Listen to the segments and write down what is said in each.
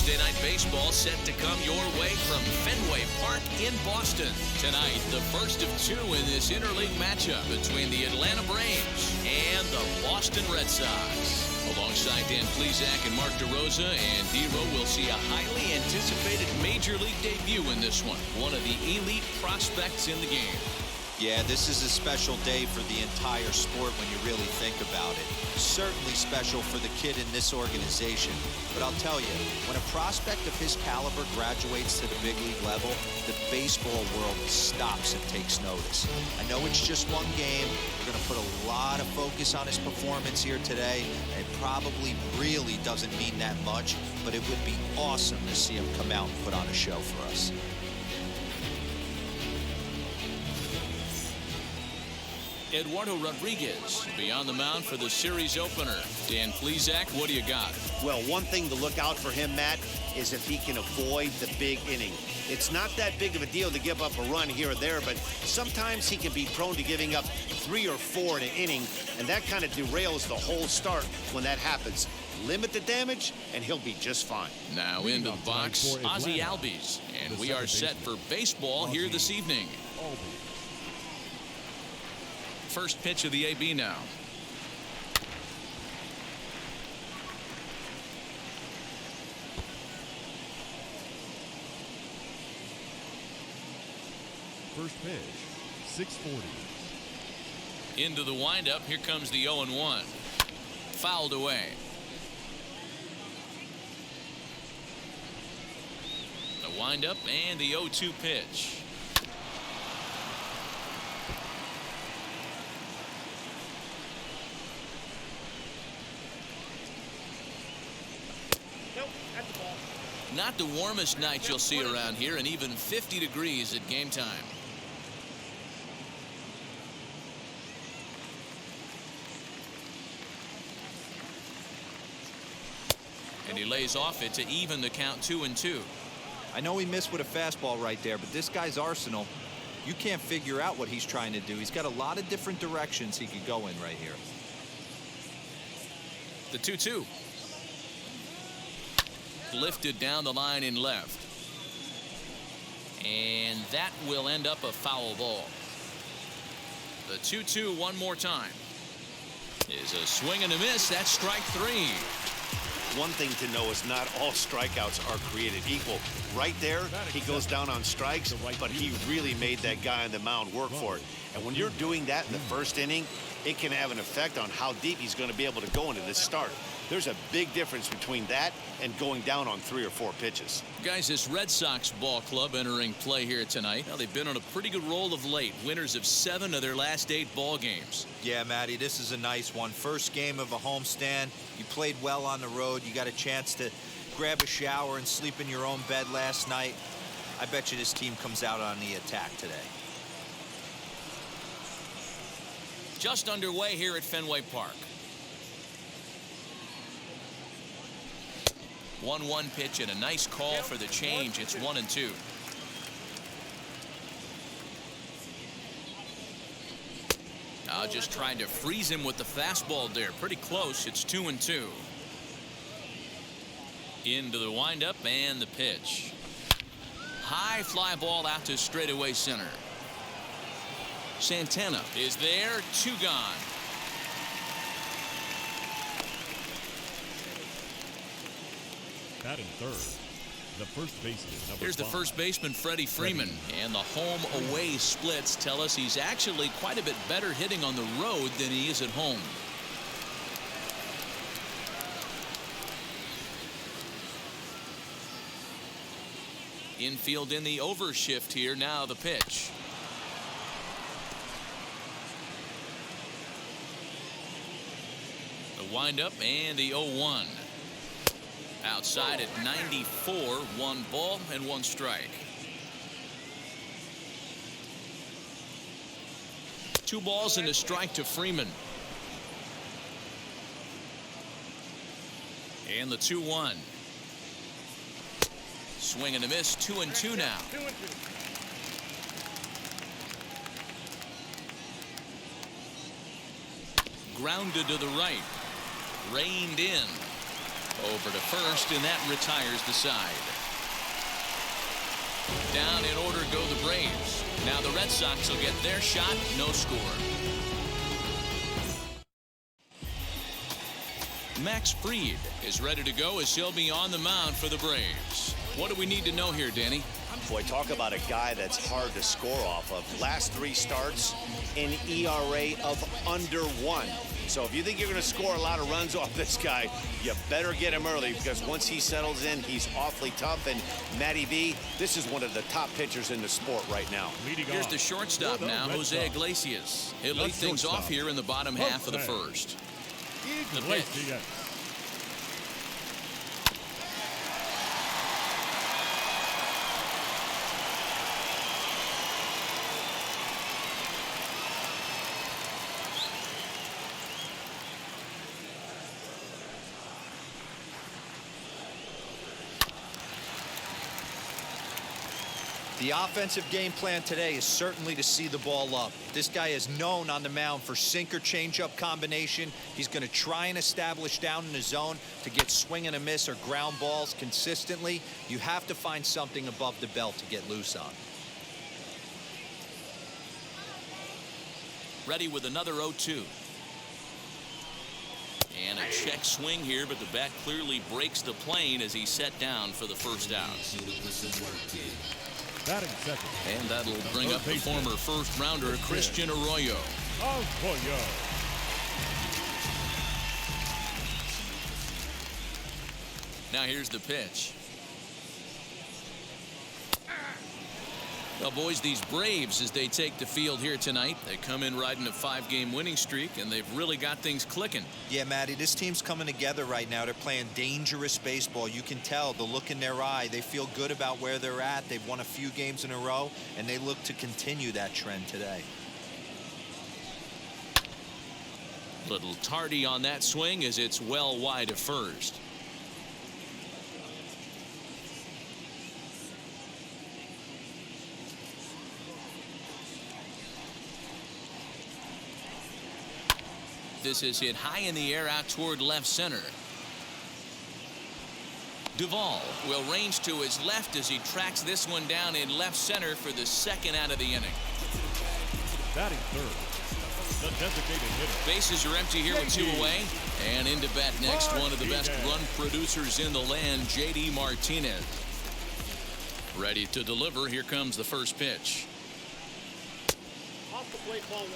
Thursday Night Baseball set to come your way from Fenway Park in Boston. Tonight, the first of two in this interleague matchup between the Atlanta Braves and the Boston Red Sox. Alongside Dan Plesac and Mark DeRosa, and D-Row will see a highly anticipated Major League debut in this one of the elite prospects in the game. Yeah, this is a special day for the entire sport when you really think about it. Certainly special for the kid in this organization. But I'll tell you, when a prospect of his caliber graduates to the big league level, the baseball world stops and takes notice. I know it's just one game. We're going to put a lot of focus on his performance here today. It probably really doesn't mean that much, but it would be awesome to see him come out and put on a show for us. Eduardo Rodriguez will be on the mound for the series opener. Dan Plesac, what do you got? Well, one thing to look out for him, Matt, is if he can avoid the big inning. It's not that big of a deal to give up a run here or there, but sometimes he can be prone to giving up 3 or 4 in an inning, and that kind of derails the whole start when that happens. Limit the damage, and he'll be just fine. Now into the box, Ozzie Albies, and we are set for baseball here this evening. First pitch of the AB now. First pitch, 640. Into the windup. Here comes the 0-1. Fouled away. The windup and the 0-2 pitch. Not the warmest night you'll see around here, and even 50 degrees at game time. And he lays off it to even the count 2-2. I know he missed with a fastball right there, but this guy's arsenal, you can't figure out what he's trying to do. He's got a lot of different directions he could go in right here. The 2-2. Lifted down the line in left, and that will end up a foul ball. The 2-2 one more time is a swing and a miss. That's strike 3. One thing to know is not all strikeouts are created equal. Right there, he goes down on strikes, but he really made that guy on the mound work for it. And when you're doing that in the first inning, it can have an effect on how deep he's going to be able to go into this start. There's a big difference between that and going down on 3 or 4 pitches. Guys, this Red Sox ball club entering play here tonight. Now, they've been on a pretty good roll of late. Winners of 7 of their last 8 ball games. Yeah, Matty, this is a nice one. First game of a homestand. You played well on the road. You got a chance to grab a shower and sleep in your own bed last night. I bet you this team comes out on the attack today. Just underway here at Fenway Park. 1-1 pitch and a nice call for the change. It's 1-2. Now just trying to freeze him with the fastball there. Pretty close. It's 2-2. Into the windup and the pitch. High fly ball out to straightaway center. Santana is there. 2 gone. Batting third, the first baseman, number 5. Here's the first baseman, Freddie Freeman, and the home-away splits tell us he's actually quite a bit better hitting on the road than he is at home. Infield in the overshift here. Now the pitch. The windup and the 0-1. Outside at 94, 1 ball and 1 strike. 2 balls and a strike to Freeman. And the 2-1. Swing and a miss. 2-2 now. Grounded to the right. Reined in. Over to first, and that retires the side. Down in order go the Braves. Now the Red Sox will get their shot. No score. Max Fried is ready to go as he'll be on the mound for the Braves. What do we need to know here, Danny? Boy, talk about a guy that's hard to score off of. Last 3 starts, an ERA of under 1. So if you think you're going to score a lot of runs off this guy, you better get him early, because once he settles in, he's awfully tough. And Matty V, this is one of the top pitchers in the sport right now. Here's the shortstop now, Jose Iglesias. He'll lead things off here in the bottom half of the first. The pitch. The offensive game plan today is certainly to see the ball up. This guy is known on the mound for sinker changeup combination. He's going to try and establish down in the zone to get swing and a miss or ground balls consistently. You have to find something above the belt to get loose on. Ready with another 0-2. And a check swing here, but the bat clearly breaks the plane as he's set down for the first out. Batting second. And that'll bring up the former first-rounder, Christian Arroyo. Now here's the pitch. Well, boys, these Braves, as they take the field here tonight, they come in riding a 5-game winning streak, and they've really got things clicking. Yeah, Matty, this team's coming together right now. They're playing dangerous baseball. You can tell the look in their eye. They feel good about where they're at. They've won a few games in a row, and they look to continue that trend today. Little tardy on that swing as it's well wide of first. This is hit high in the air out toward left center. Duvall will range to his left as he tracks this one down in left center for the second out of the inning. Batting third, the designated hitter. Bases are empty here with 2 away. And into bat next, one of the best run producers in the land, J.D. Martinez. Ready to deliver. Here comes the first pitch. Off the plate, ball 1.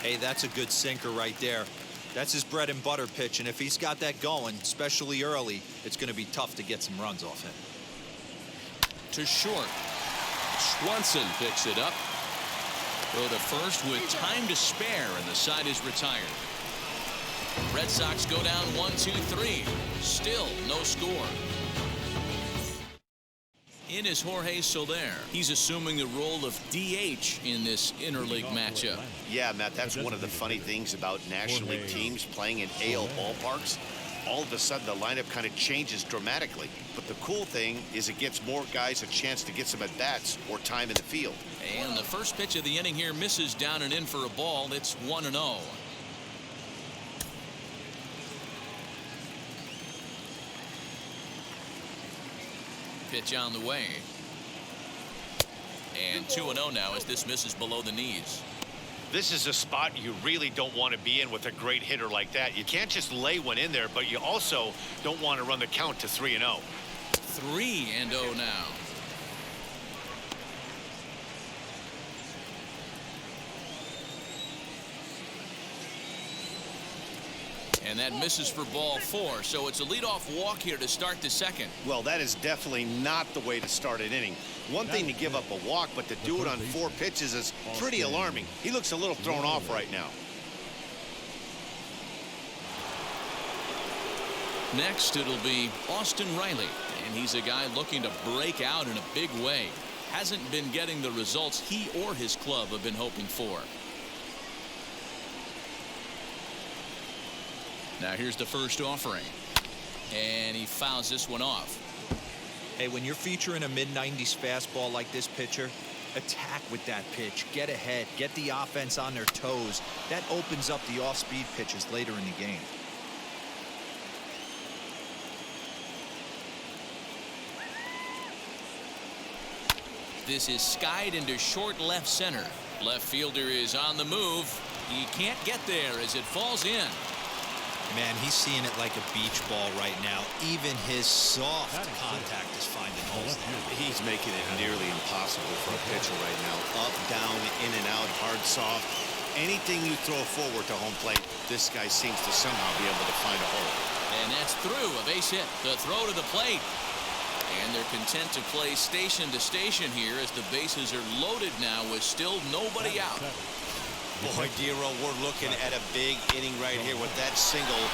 Hey, that's a good sinker right there. That's his bread and butter pitch, and if he's got that going, especially early, it's going to be tough to get some runs off him. To short. Swanson picks it up. Go to first with time to spare, and the side is retired. Red Sox go down 1-2-3. Still no score. In is Jorge Soler. He's assuming the role of DH in this interleague matchup. Yeah, Matt, that's one of the funny things about National League teams playing in AL ballparks. All of a sudden, the lineup kind of changes dramatically. But the cool thing is it gives more guys a chance to get some at-bats or time in the field. And the first pitch of the inning here misses down and in for a ball. It's 1-0. Pitch on the way. And 2-0 now as this misses below the knees. This is a spot you really don't want to be in with a great hitter like that. You can't just lay one in there, but you also don't want to run the count to 3-0. 3-0 now. And that misses for ball 4, so it's a leadoff walk here to start the second. Well, that is definitely not the way to start an inning. One thing to give up a walk, but to do it on 4 pitches is pretty alarming. He looks a little thrown off right now. Next, it'll be Austin Riley, and he's a guy looking to break out in a big way. Hasn't been getting the results he or his club have been hoping for. Now here's the first offering, and he fouls this one off. Hey, when you're featuring a mid-90s fastball like this pitcher, attack with that pitch. Get ahead. Get the offense on their toes. That opens up the off-speed pitches later in the game. This is skied into short left center. Left fielder is on the move. He can't get there as it falls in. Man, he's seeing it like a beach ball right now. Even his soft contact is finding holes there. He's making it nearly impossible for a pitcher right now. Up, down, in and out, hard, soft. Anything you throw forward to home plate, this guy seems to somehow be able to find a hole. And that's through. A base hit. The throw to the plate. And they're content to play station to station here as the bases are loaded now with still nobody out. Boy, Dero, we're looking at a big inning right here with that single.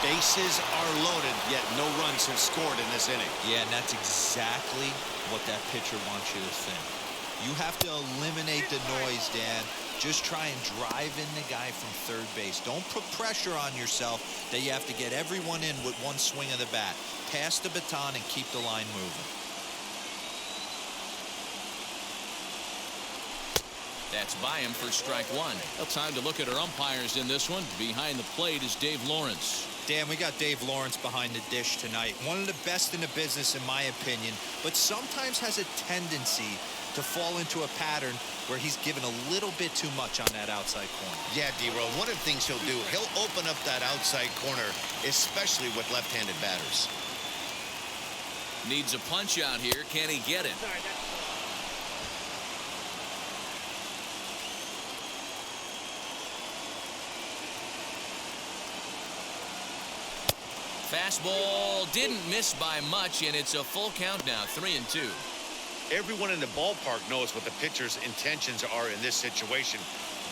Bases are loaded, yet no runs have scored in this inning. Yeah, and that's exactly what that pitcher wants you to think. You have to eliminate the noise, Dan. Just try and drive in the guy from third base. Don't put pressure on yourself that you have to get everyone in with one swing of the bat. Pass the baton and keep the line moving. That's by him for strike one. Well, time to look at our umpires in this one. Behind the plate is Dave Lawrence. Dan, we got Dave Lawrence behind the dish tonight. One of the best in the business, in my opinion, but sometimes has a tendency to fall into a pattern where he's given a little bit too much on that outside corner. Yeah, D-Row, one of the things he'll do, he'll open up that outside corner, especially with left-handed batters. Needs a punch out here. Can he get it? Fastball didn't miss by much, and it's a full count now, 3-2. Everyone in the ballpark knows what the pitcher's intentions are in this situation.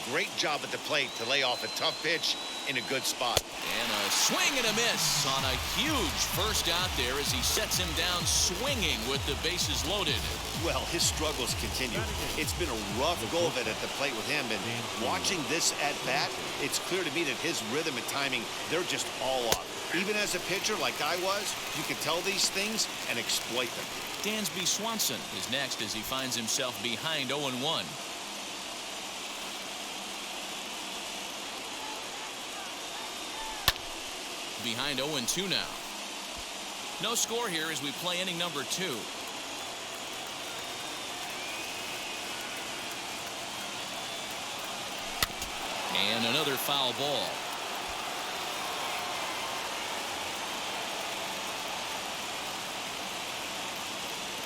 Great job at the plate to lay off a tough pitch in a good spot. And a swing and a miss on a huge first out there as he sets him down swinging with the bases loaded. Well, his struggles continue. It's been a rough go of it at the plate with him, and watching this at bat, it's clear to me that his rhythm and timing, they're just all off. Even as a pitcher like I was, you can tell these things and exploit them. Dansby Swanson is next as he finds himself behind 0-1. Behind 0-2 now. No score here as we play inning number 2. And another foul ball.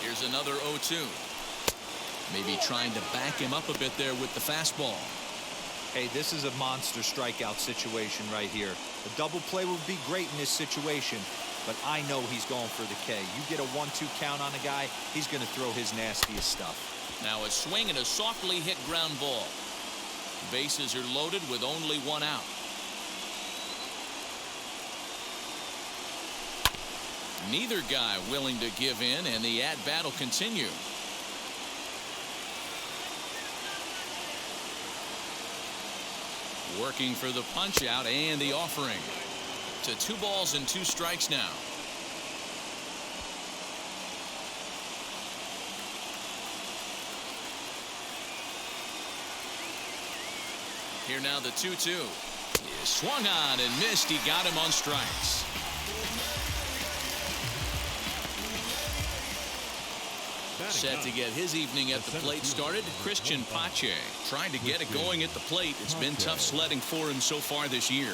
Here's another 0-2. Maybe trying to back him up a bit there with the fastball. Hey, this is a monster strikeout situation right here. A double play would be great in this situation, but I know he's going for the K. You get a 1-2 count on a guy, he's going to throw his nastiest stuff. Now a swing and a softly hit ground ball. Bases are loaded with only one out. Neither guy willing to give in, and the at-bat will continue. Working for the punch out and the offering. To 2 balls and 2 strikes now. Here now the 2-2. He swung on and missed. He got him on strikes. Set to get his evening at the plate started, Christian Pache. Trying to get it going at the plate. It's been tough sledding for him so far this year.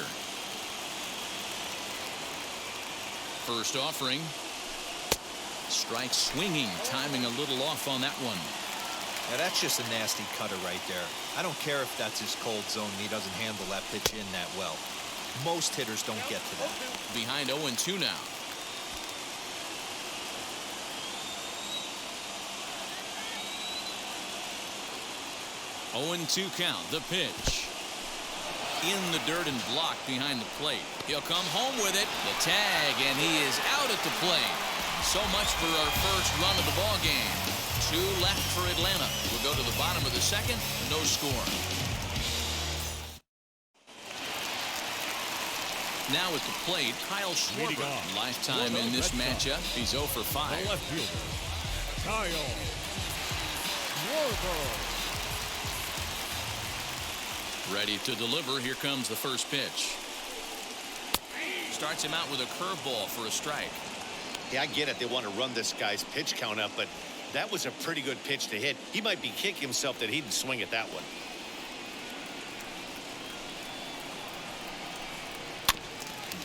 First offering. Strike swinging, timing a little off on that one. Now that's just a nasty cutter right there. I don't care if that's his cold zone and he doesn't handle that pitch in that well. Most hitters don't get to that. Behind 0-2 now. (0-2) count. The pitch. In the dirt and blocked behind the plate. He'll come home with it. The tag, and he is out at the plate. So much for our first run of the ball game. 2 left for Atlanta. We'll go to the bottom of the second. No score. Now at the plate, Kyle Schwarber. Lifetime in this matchup. He's 0 for 5. The left fielder, Kyle Schwarber. Ready to deliver. Here comes the first pitch. Starts him out with a curveball for a strike. Yeah, I get it. They want to run this guy's pitch count up, but that was a pretty good pitch to hit. He might be kicking himself that he didn't swing at that one.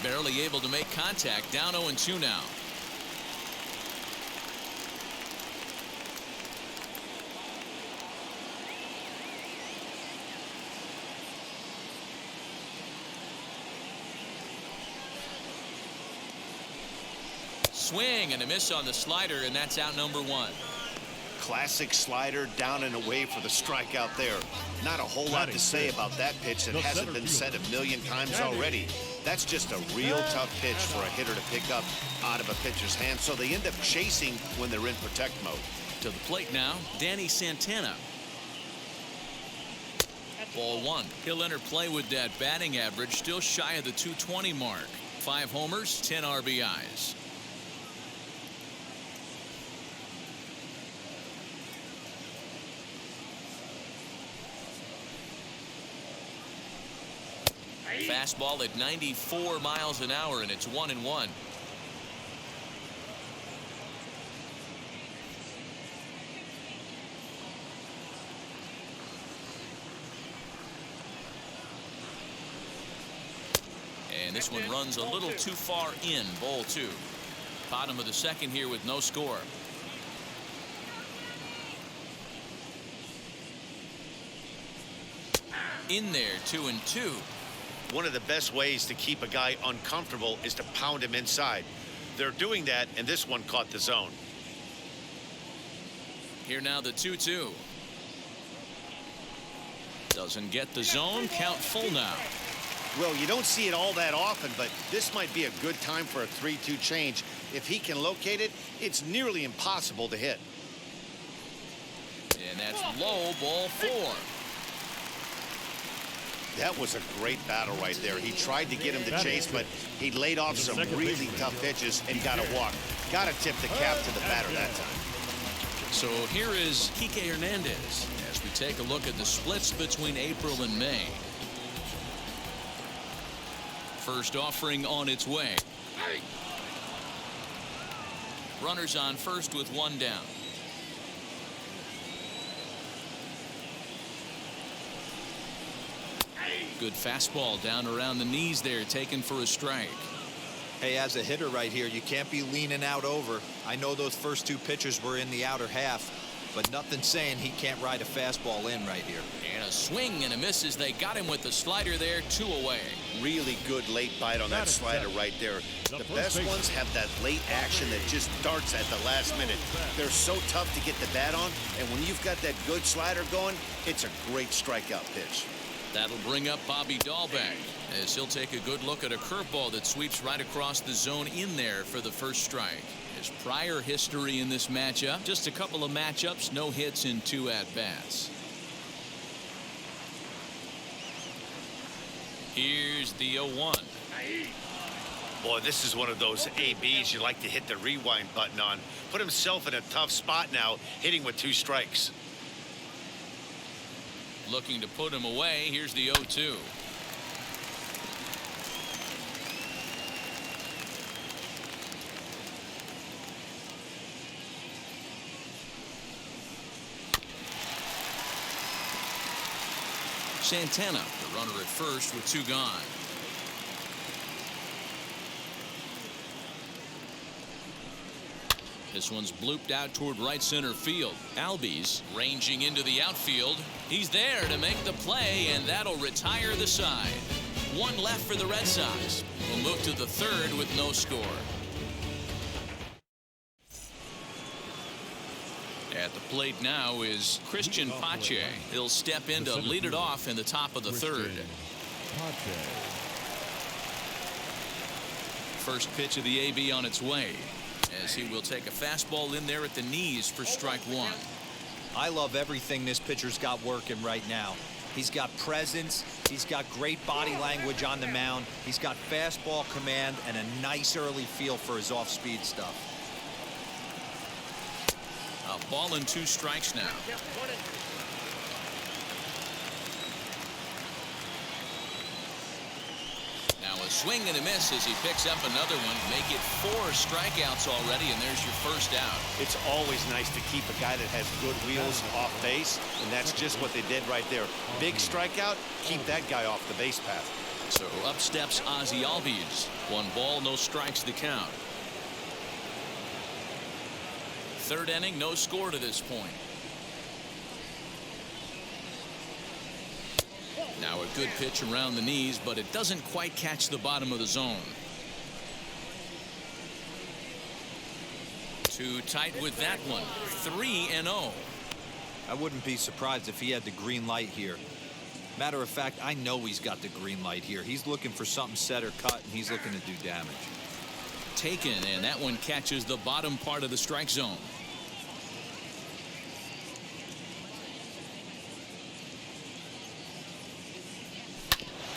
Barely able to make contact. Down 0-2 now. Swing and a miss on the slider, and that's out number 1. Classic slider, down and away for the strikeout there. Not a whole lot to say about that pitch that hasn't been said a million times already. That's just a real tough pitch for a hitter to pick up out of a pitcher's hand, so they end up chasing when they're in protect mode. To the plate now, Danny Santana. Ball 1. He'll enter play with that batting average still shy of the 220 mark. 5 homers, 10 RBIs. Fastball at 94 miles an hour, and it's 1-1. And this one runs a little too far in. Ball 2. Bottom of the second here with no score. In there, 2-2. One of the best ways to keep a guy uncomfortable is to pound him inside. They're doing that, and this one caught the zone. Here now the 2-2. Doesn't get the zone. Count full now. Well, you don't see it all that often, but this might be a good time for a 3-2 change. If he can locate it, it's nearly impossible to hit. And that's low. Ball 4. That was a great battle right there. He tried to get him to chase, but he laid off some really tough pitches and got a walk. Got to tip the cap to the batter that time. So here is Kike Hernandez as we take a look at the splits between April and May. First offering on its way. Runners on first with 1 down. Good fastball down around the knees there, taken for a strike. Hey, as a hitter right here, you can't be leaning out over. I know those first 2 pitches were in the outer half, but nothing saying he can't ride a fastball in right here. And a swing and a miss as they got him with the slider there, 2 away. Really good late bite on that slider right there. The best ones have that late action that just darts at the last minute. They're so tough to get the bat on, and when you've got that good slider going, it's a great strikeout pitch. That'll bring up Bobby Dahlbeck as he'll take a good look at a curveball that sweeps right across the zone in there for the first strike. His prior history in this matchup, just a couple of matchups, no hits in 2 at-bats. Here's the 0-1. Boy, this is one of those ABs you like to hit the rewind button on. Put himself in a tough spot now, hitting with 2 strikes. Looking to put him away. Here's the 0-2. Santana, the runner at first with 2 gone. This one's blooped out toward right center field. Albies ranging into the outfield. He's there to make the play, and that'll retire the side. 1 left for the Red Sox. We'll move to the 3rd with no score. At the plate now is Christian Pache. He'll step in to lead it off in the top of the 3rd. First pitch of the AB on its way, as he will take a fastball in there at the knees for strike 1. I love everything this pitcher's got working right now. He's got presence. He's got great body language on the mound. He's got fastball command and a nice early feel for his off-speed stuff. A Ball and 2 strikes now. Now a swing and a miss as he picks up another one. Make it 4 strikeouts already, and there's your first out. It's always nice to keep a guy that has good wheels off base, and that's just what they did right there. Big strikeout, keep that guy off the base path. So up steps Ozzie Albies. 1 ball, no strikes the count. 3rd inning, no score to this point. Now a good pitch around the knees, but it doesn't quite catch the bottom of the zone. Too tight with that one. 3-0. I wouldn't be surprised if he had the green light here. Matter of fact, I know he's got the green light here. He's looking for something set or cut, and he's looking to do damage. Taken, and that one catches the bottom part of the strike zone.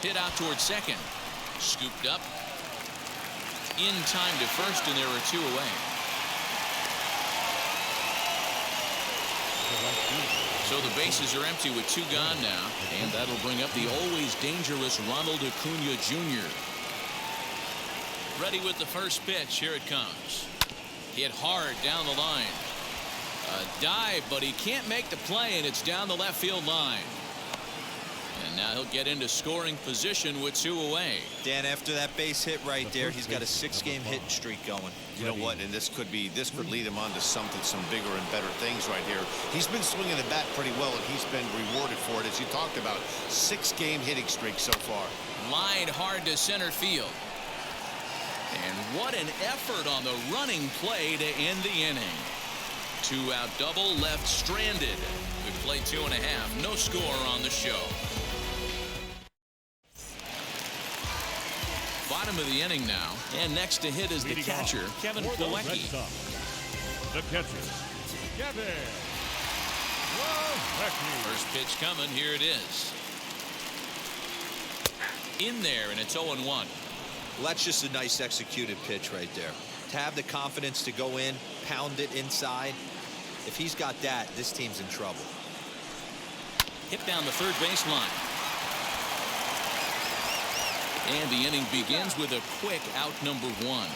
Hit out towards second. Scooped up. In time to first, and there are 2 away. So the bases are empty with 2 gone now, and that'll bring up the always dangerous Ronald Acuna Jr. Ready with the first pitch. Here it comes. Hit hard down the line. A dive, but he can't make the play, and it's down the left field line. And now he'll get into scoring position with 2 away. Dan, after that base hit right there, he's got a 6-game hitting streak going. You know what? And this could lead him on to some bigger and better things right here. He's been swinging the bat pretty well, and he's been rewarded for it, as you talked about. 6-game hitting streak so far. Lined hard to center field. And what an effort on the running play to end the inning. 2-out double, left stranded. We play 2.5. No score on the show. Bottom of the inning now, and next to hit is the catcher, Kevin Plawecki. The catcher, Kevin Plawecki. First pitch coming. Here it is. In there, and it's 0-1. Well, that's just a nice executed pitch right there. To have the confidence to go in, pound it inside. If he's got that, this team's in trouble. Hit down the third baseline. And the inning begins with a quick out number 1.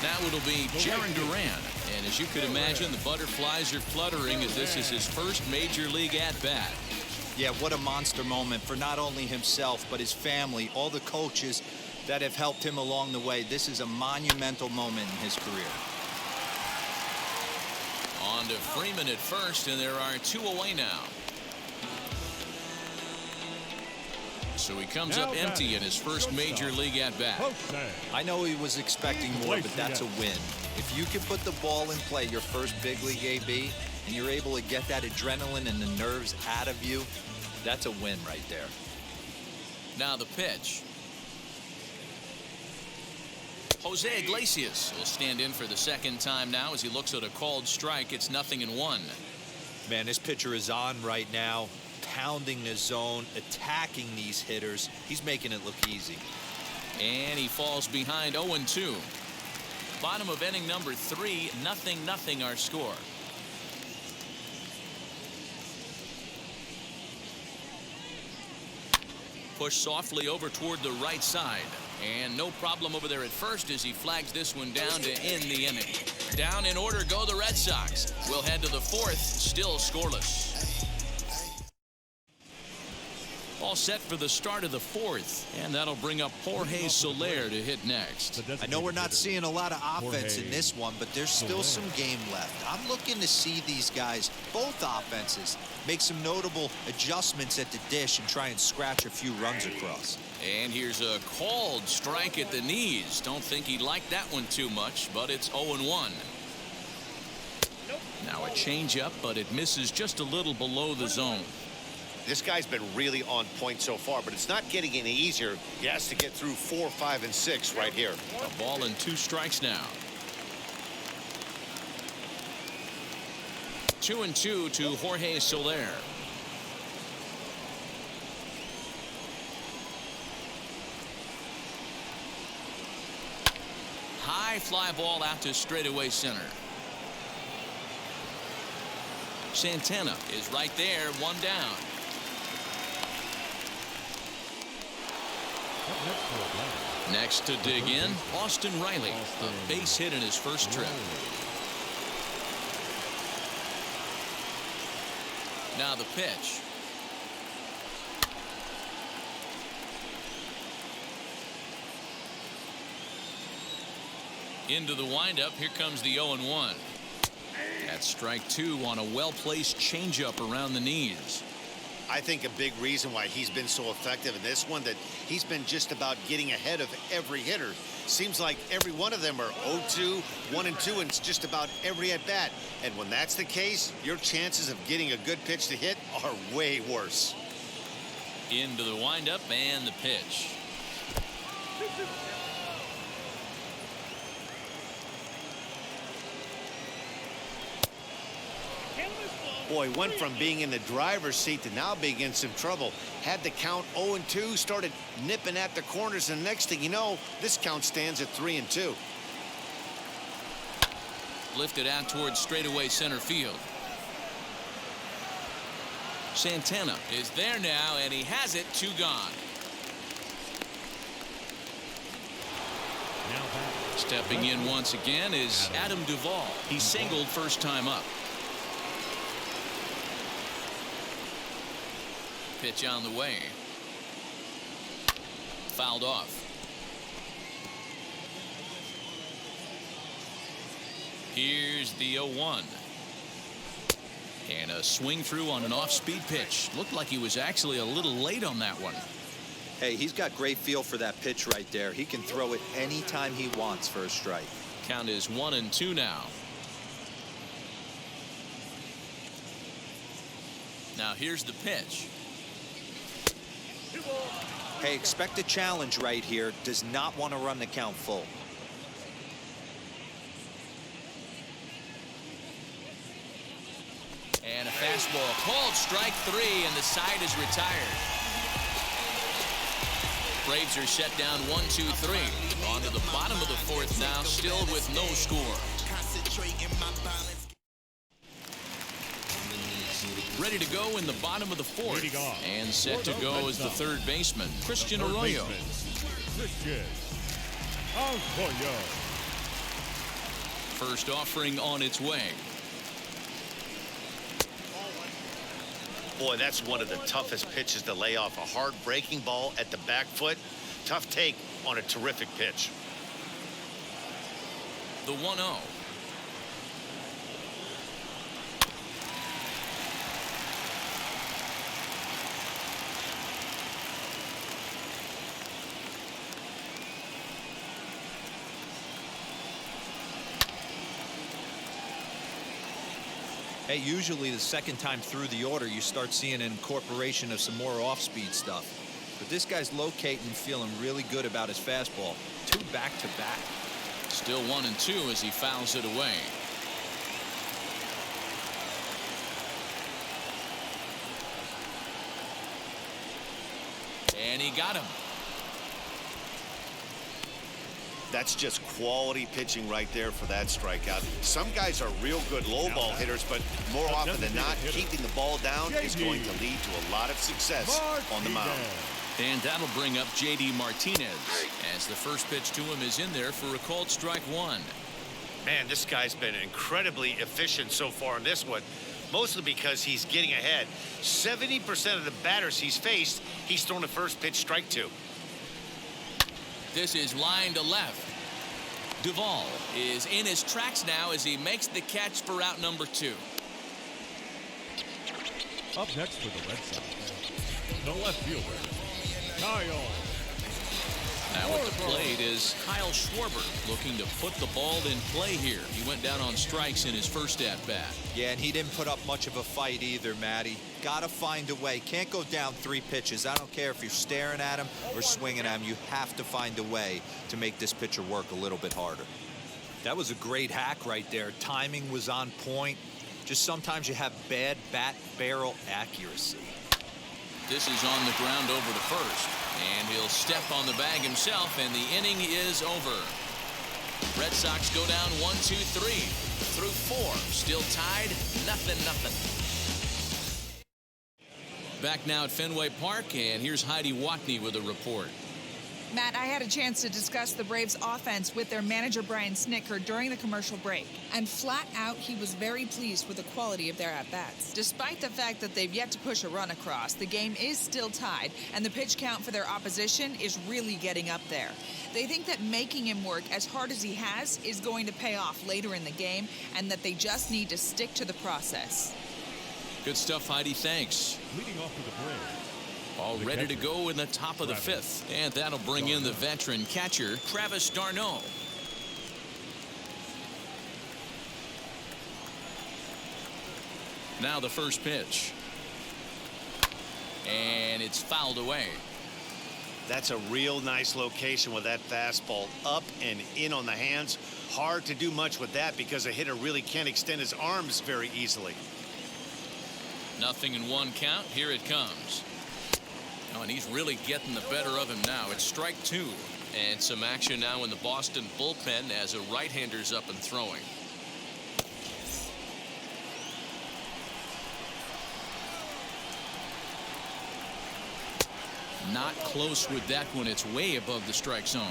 Now it'll be Jarren Duran. And as you could imagine, the butterflies are fluttering as this is his first major league at-bat. Yeah, what a monster moment for not only himself, but his family, all the coaches that have helped him along the way. This is a monumental moment in his career. On to Freeman at first, and there are 2 away now. So he comes up empty in his first major league at-bat. I know he was expecting more, but that's a win. If you can put the ball in play your first big league AB, and you're able to get that adrenaline and the nerves out of you, that's a win right there. Now the pitch. Jose Iglesias will stand in for the second time now as he looks at a called strike. It's 0-1. Man, this pitcher is on right now, pounding the zone, attacking these hitters. He's making it look easy. And he falls behind 0-2. Bottom of inning number 3, 0-0 our score. Push softly over toward the right side. And no problem over there at first as he flags this one down to end the inning. Down in order go the Red Sox. We'll head to the 4th, still scoreless. All set for the start of the 4th, and that'll bring up Jorge Soler to hit next. I know we're not seeing a lot of offense in this one, but there's still some game left. I'm looking to see these guys, both offenses, make some notable adjustments at the dish and try and scratch a few runs across. And here's a called strike at the knees. Don't think he liked that one too much, but it's 0-1. Now a changeup, but it misses just a little below the zone. This guy's been really on point so far, but it's not getting any easier. He has to get through 4, 5, and 6 right here. A ball and 2 strikes now. 2-2 to Jorge Soler. High fly ball out to straightaway center. Santana is right there, one down. Next to dig in, Austin Riley, a base hit in his first trip. Now the pitch. Into the windup. Here comes the 0-1. That's strike two on a well-placed changeup around the knees. I think a big reason why he's been so effective in this one, that he's been just about getting ahead of every hitter. Seems like every one of them are 0-2, 1-2, and it's just about every at bat. And when that's the case, your chances of getting a good pitch to hit are way worse. Into the windup and the pitch. Boy, went from being in the driver's seat to now being in some trouble. Had the count 0-2, started nipping at the corners, and next thing you know, this count stands at 3-2. Lifted out towards straightaway center field. Santana is there now, and he has it. Two gone. Stepping in once again is Adam Duvall. He singled first time up. Pitch on the way. Fouled off. Here's the 0-1. And a swing through on an off-speed pitch. Looked like he was actually a little late on that one. Hey, he's got great feel for that pitch right there. He can throw it anytime he wants for a strike. Count is 1-2 now. Now here's the pitch. Hey, expect a challenge right here. Does not want to run the count full. And a fastball called strike three, and the side is retired. Braves are set down 1-2-3. On to the bottom of the fourth now, still with no score. Ready to go in the bottom of the fourth. And set to go is the third baseman, Christian Arroyo. Christian Arroyo. First offering on its way. Boy, that's one of the toughest pitches to lay off. A hard breaking ball at the back foot. Tough take on a terrific pitch. The 1-0. Hey, usually the second time through the order, you start seeing an incorporation of some more off-speed stuff. But this guy's locating and feeling really good about his fastball. Two back-to-back. Still 1-2 as he fouls it away. And he got him. That's just quality pitching right there for that strikeout. Some guys are real good low ball hitters, but more often than not, keeping the ball down is going to lead to a lot of success on the mound. And that'll bring up J.D. Martinez as the first pitch to him is in there for a called strike one. Man, this guy's been incredibly efficient so far in this one, mostly because he's getting ahead. 70% of the batters he's faced, he's thrown a first pitch strike to. This is line to left. Duvall is in his tracks now as he makes the catch for out number 2. Up next for the Red Sox, the left fielder, Kyle. Now at the plate is Kyle Schwarber, looking to put the ball in play here. He went down on strikes in his first at-bat. Yeah, and he didn't put up much of a fight either, Matty. Got to find a way. Can't go down 3 pitches. I don't care if you're staring at him or swinging at him. You have to find a way to make this pitcher work a little bit harder. That was a great hack right there. Timing was on point. Just sometimes you have bad bat barrel accuracy. This is on the ground over to first, and he'll step on the bag himself, and the inning is over. Red Sox go down 1-2-3 through 4. Still tied, 0-0. Back now at Fenway Park, and here's Heidi Watney with a report. Matt, I had a chance to discuss the Braves' offense with their manager, Brian Snitker, during the commercial break. And flat out, he was very pleased with the quality of their at-bats. Despite the fact that they've yet to push a run across, the game is still tied, and the pitch count for their opposition is really getting up there. They think that making him work as hard as he has is going to pay off later in the game, and that they just need to stick to the process. Good stuff, Heidi. Thanks. Leading off for the Braves. All ready to go in the top of the 5th. And that'll bring in the veteran catcher, Travis d'Arnaud. Now the first pitch. And it's fouled away. That's a real nice location with that fastball up and in on the hands. Hard to do much with that because a hitter really can't extend his arms very easily. 0-1 count. Here it comes. Oh, and he's really getting the better of him now. It's strike 2. And some action now in the Boston bullpen as a right-hander's up and throwing. Not close with that one. It's way above the strike zone.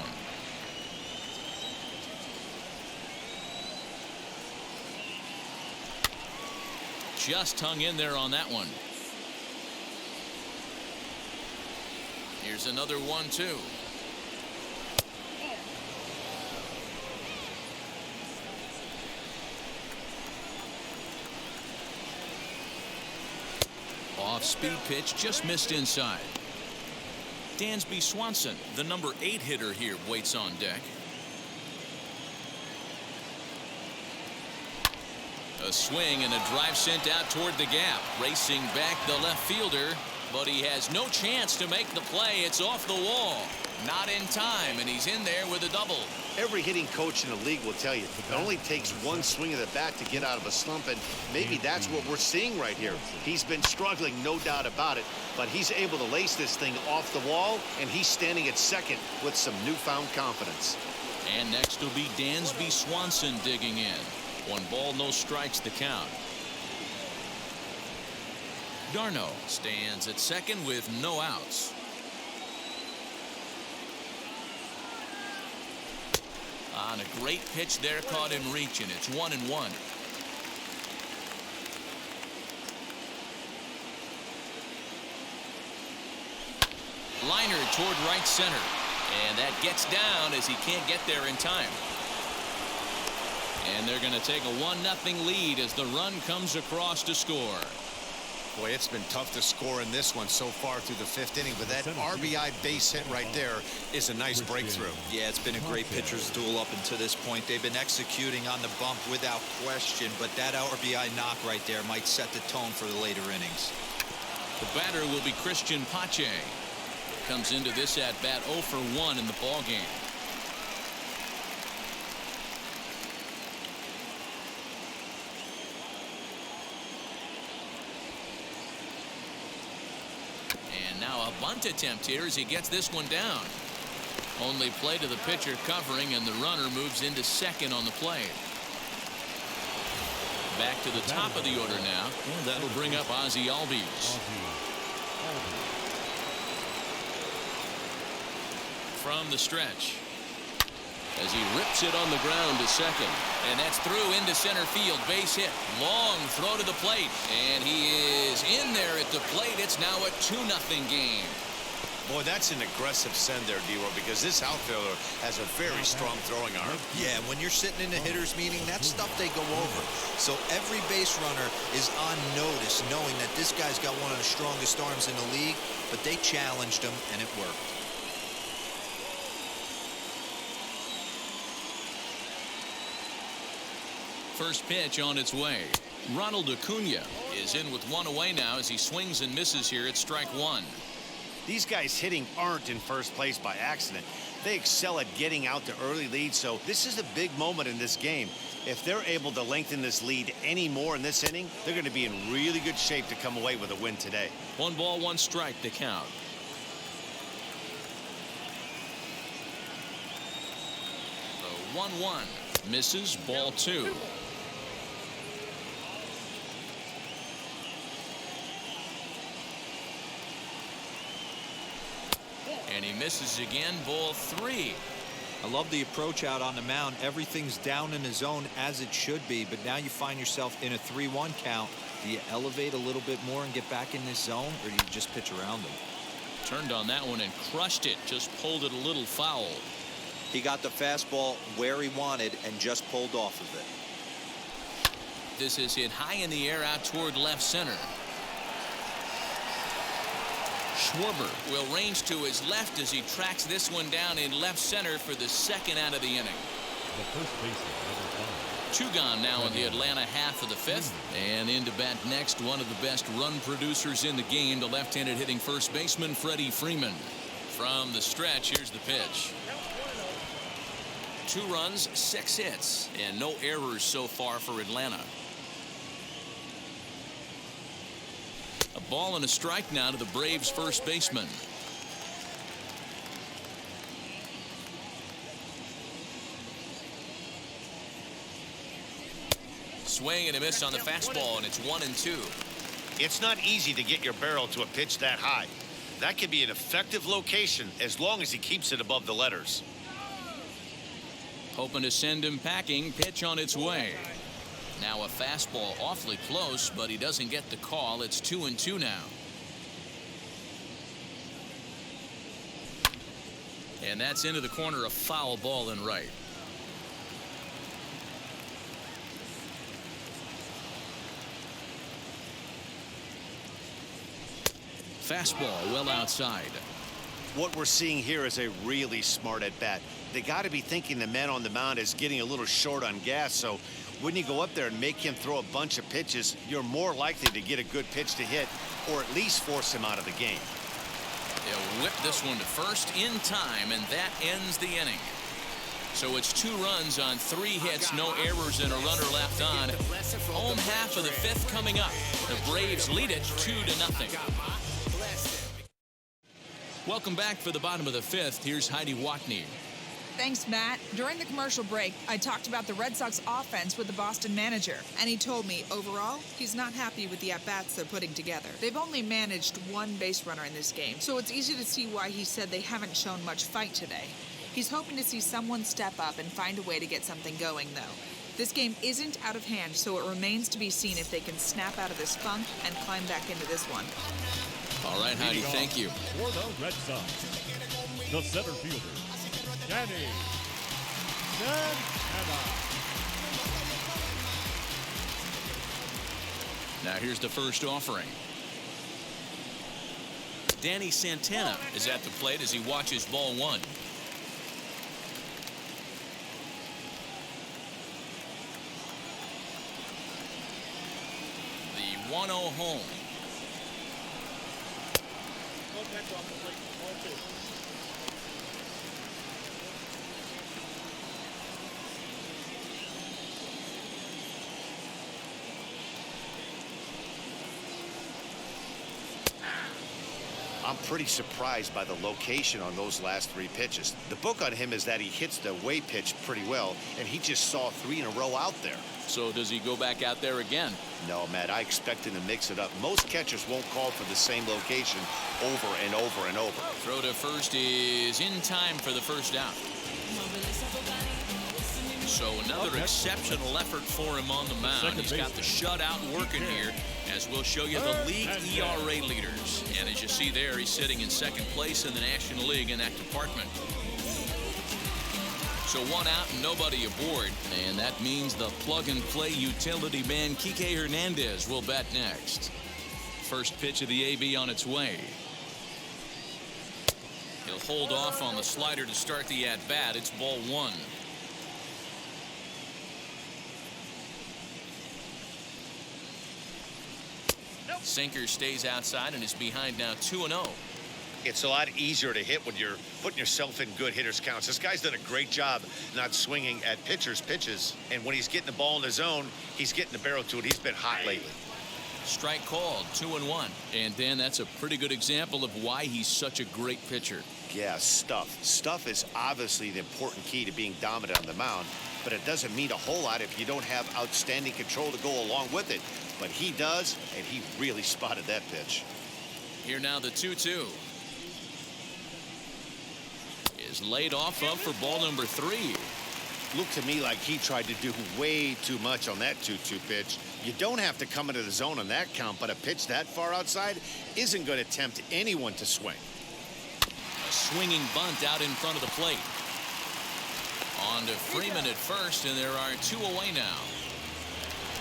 Just hung in there on that one. Here's another 1-2. Off-speed pitch, just missed inside. Dansby Swanson, the number 8 hitter here, waits on deck. A swing and a drive sent out toward the gap. Racing back the left fielder, but he has no chance to make the play. It's off the wall. Not in time, and he's in there with a double. Every hitting coach in the league will tell you it only takes one swing of the bat to get out of a slump, and maybe that's what we're seeing right here. He's been struggling, no doubt about it, but he's able to lace this thing off the wall, and he's standing at second with some newfound confidence. And next will be Dansby Swanson digging in. 1 ball, no strikes, the count. d'Arnaud stands at second with no outs. On a great pitch there, caught him reaching. It's 1-1. Liner toward right center, and that gets down as he can't get there in time. And they're going to take a 1-0 lead as the run comes across to score. Boy, it's been tough to score in this one so far through the 5th inning, but that RBI base hit right there is a nice breakthrough. Yeah, it's been a great pitcher's duel up until this point. They've been executing on the bump without question, but that RBI knock right there might set the tone for the later innings. The batter will be Christian Pache. Comes into this at-bat 0 for 1 in the ballgame. And now a bunt attempt here as he gets this one down. Only play to the pitcher covering, and the runner moves into second on the play. Back to the top of the order now, and that'll bring up Ozzie Albies. From the stretch as he rips it on the ground to second, and that's through into center field. Base hit, long throw to the plate, and he is in there at the plate. It's now a 2-0 game. Boy, that's an aggressive send there, D-Roy, because this outfielder has a very strong throwing arm. Yeah, when you're sitting in a hitter's meeting, that's stuff they go over. So every base runner is on notice, knowing that this guy's got one of the strongest arms in the league, but they challenged him, and it worked. First pitch on its way. Ronald Acuna is in with 1 away now as he swings and misses here at strike 1. These guys hitting aren't in first place by accident. They excel at getting out to early leads, so this is a big moment in this game. If they're able to lengthen this lead any more in this inning, they're going to be in really good shape to come away with a win today. 1 ball, 1 strike, the count. The 1-1. Misses, ball 2. And he misses again, ball 3. I love the approach out on the mound. Everything's down in the zone as it should be, but now you find yourself in a 3-1 count. Do you elevate a little bit more and get back in this zone, or do you just pitch around them? Turned on that one and crushed it. Just pulled it a little foul. He got the fastball where he wanted and just pulled off of it. This is hit high in the air out toward left center. Schwarber will range to his left as he tracks this one down in left center for the second out of the inning. The first baseman, number 5. 2 gone now in the Atlanta half of the 5th. And in to bat next, one of the best run producers in the game, the left-handed hitting first baseman Freddie Freeman. From the stretch, here's the pitch. 2 runs, 6 hits, and no errors so far for Atlanta. A ball and a strike now to the Braves first baseman. Swing and a miss on the fastball, and it's 1-2. It's not easy to get your barrel to a pitch that high. That can be an effective location as long as he keeps it above the letters. Hoping to send him packing. Pitch on its way. Now a fastball awfully close, but he doesn't get the call. It's 2-2 now. And that's into the corner, a foul ball in right. Fastball well outside. What we're seeing here is a really smart at bat. They got to be thinking the man on the mound is getting a little short on gas, so when you go up there and make him throw a bunch of pitches, you're more likely to get a good pitch to hit or at least force him out of the game. They'll whip this one to first in time, and that ends the inning. So it's 2 runs on 3 hits, no errors, and a runner left on. Home half of the 5th coming up. The Braves lead it 2-0. Welcome back for the bottom of the 5th. Here's Heidi Watney. Thanks, Matt. During the commercial break, I talked about the Red Sox offense with the Boston manager, and he told me, overall, he's not happy with the at-bats they're putting together. They've only managed 1 base runner in this game, so it's easy to see why he said they haven't shown much fight today. He's hoping to see someone step up and find a way to get something going, though. This game isn't out of hand, so it remains to be seen if they can snap out of this funk and climb back into this one. All right, Heidi, thank you. For the Red Sox, the center fielder, Danny Santana. Now here's the first offering. Danny Santana is at the plate as he watches ball 1. The 1-0 home. Contact off the plate, ball 2. I'm pretty surprised by the location on those last 3 pitches. The book on him is that he hits the away pitch pretty well, and he just saw 3 in a row out there. So does he go back out there again? No, Matt, I expect him to mix it up. Most catchers won't call for the same location over and over and over. Throw to first is in time for the first out. So another exceptional effort for him on the mound. He's got the shutout working here, as we'll show you the league ERA leaders. And as you see there, he's sitting in 2nd place in the National League in that department. So 1 out and nobody aboard. And that means the plug-and-play utility man, Kike Hernandez, will bat next. First pitch of the AB on its way. He'll hold off on the slider to start the at-bat. It's ball 1. Sinker stays outside and is behind now 2-0. It's a lot easier to hit when you're putting yourself in good hitters' counts. This guy's done a great job not swinging at pitchers' pitches. And when he's getting the ball in the zone, he's getting the barrel to it. He's been hot lately. Strike called, 2-1. And Dan, that's a pretty good example of why he's such a great pitcher. Yeah, stuff. Stuff is obviously the important key to being dominant on the mound, but it doesn't mean a whole lot if you don't have outstanding control to go along with it. But he does, and he really spotted that pitch. Here now the 2-2. Is laid off of for ball number 3. Looked to me like he tried to do way too much on that 2-2 pitch. You don't have to come into the zone on that count, but a pitch that far outside isn't going to tempt anyone to swing. A swinging bunt out in front of the plate. On to Freeman at first, and there are 2 away now.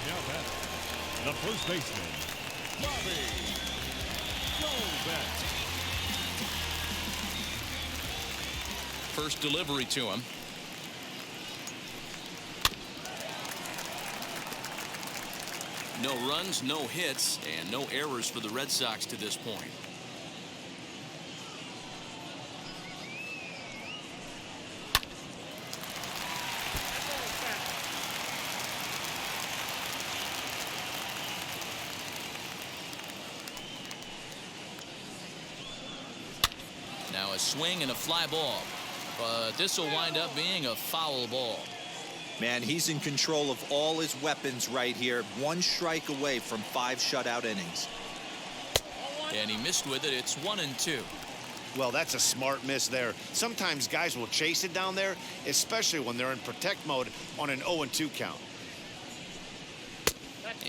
Now batting, the first baseman, Bobby Goldbeck. First delivery to him. No runs, no hits, and no errors for the Red Sox to this point. Now a swing and a fly ball. But this will wind up being a foul ball. Man, he's in control of all his weapons right here. 1 strike away from 5 shutout innings. And he missed with it. It's 1-2. Well, that's a smart miss there. Sometimes guys will chase it down there, especially when they're in protect mode on an 0-2 count.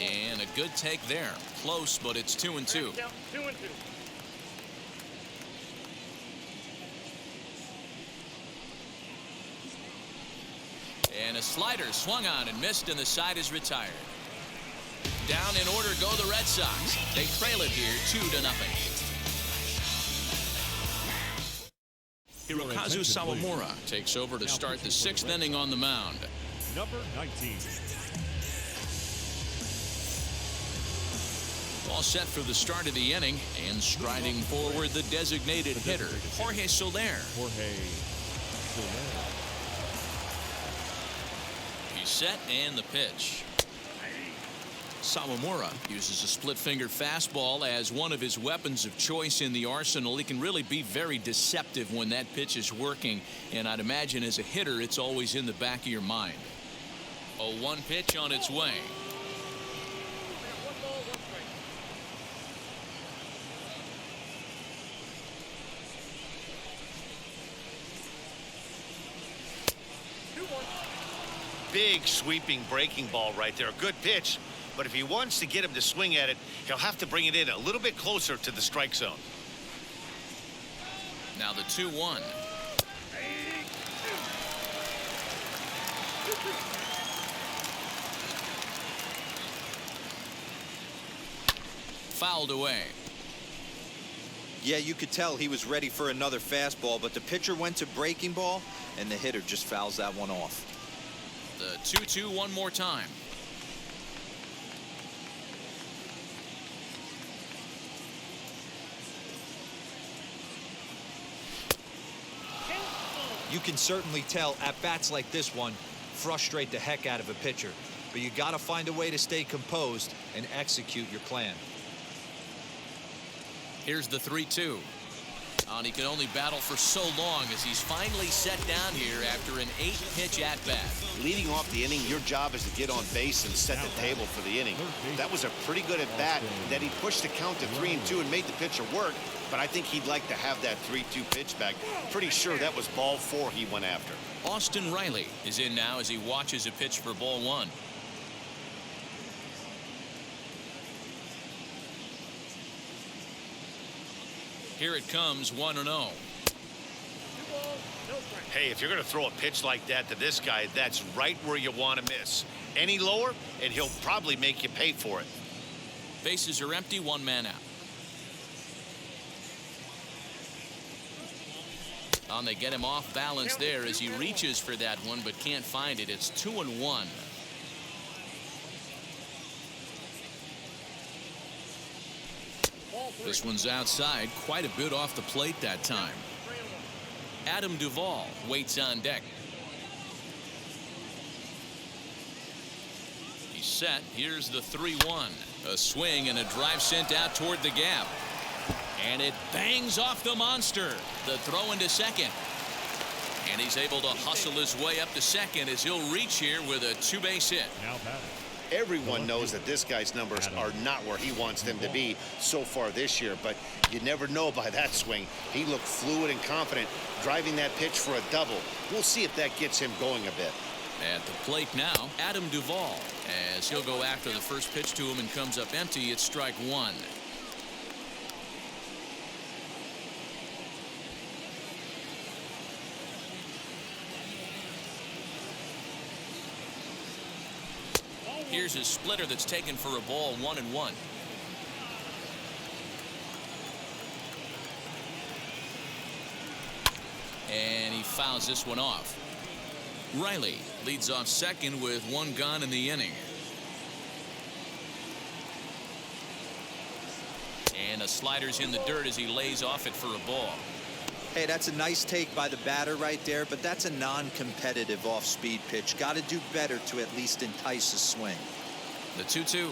And a good take there. Close, but it's 2-2. 2-2. And a slider swung on and missed, and the side is retired. Down in order go the Red Sox. They trail it here 2-0. Hirokazu Sawamura takes over to start the 6th inning on the mound. Number 19. All set for the start of the inning, and striding forward the designated hitter, Jorge Soler. He's set, and the pitch. Sawamura uses a split-finger fastball as one of his weapons of choice in the arsenal. He can really be very deceptive when that pitch is working, and I'd imagine as a hitter it's always in the back of your mind. A 1 pitch on its way. Big sweeping breaking ball right there. Good pitch. But if he wants to get him to swing at it, he'll have to bring it in a little bit closer to the strike zone. Now the 2-1. Fouled away. Yeah, you could tell he was ready for another fastball, but the pitcher went to breaking ball, and the hitter just fouls that one off. The 2-2 one more time. You can certainly tell at bats like this one frustrate the heck out of a pitcher, but you got to find a way to stay composed and execute your plan. Here's the 3-2. And he can only battle for so long as he's finally set down here after an 8-pitch at-bat. Leading off the inning, your job is to get on base and set the table for the inning. That was a pretty good at-bat that he pushed the count to 3-2 and made the pitcher work, but I think he'd like to have that 3-2 pitch back. Pretty sure that was ball 4 he went after. Austin Riley is in now as he watches a pitch for ball 1. Here it comes, 1-0. Hey, if you're going to throw a pitch like that to this guy, that's right where you want to miss. Any lower, and he'll probably make you pay for it. Bases are empty, 1 man out. And they get him off balance there as he reaches for that one, but can't find it. It's 2-1. This one's outside, quite a bit off the plate that time. Adam Duvall waits on deck. He's set. Here's the 3-1. A swing and a drive sent out toward the gap. And it bangs off the monster. The throw into second. And he's able to hustle his way up to second as he'll reach here with a 2-base hit. Now batting. Everyone knows that this guy's numbers are not where he wants them to be so far this year, but you never know by that swing. He looked fluid and confident, driving that pitch for a double. We'll see if that gets him going a bit. At the plate now, Adam Duvall, as he'll go after the first pitch to him and comes up empty. It's strike one. Here's his splitter that's taken for a ball, 1-1. And he fouls this one off. Riley leads off second with one gone in the inning. And a slider's in the dirt as he lays off it for a ball. Hey, that's a nice take by the batter right there, but that's a non-competitive off-speed pitch. Got to do better to at least entice a swing. The 2-2.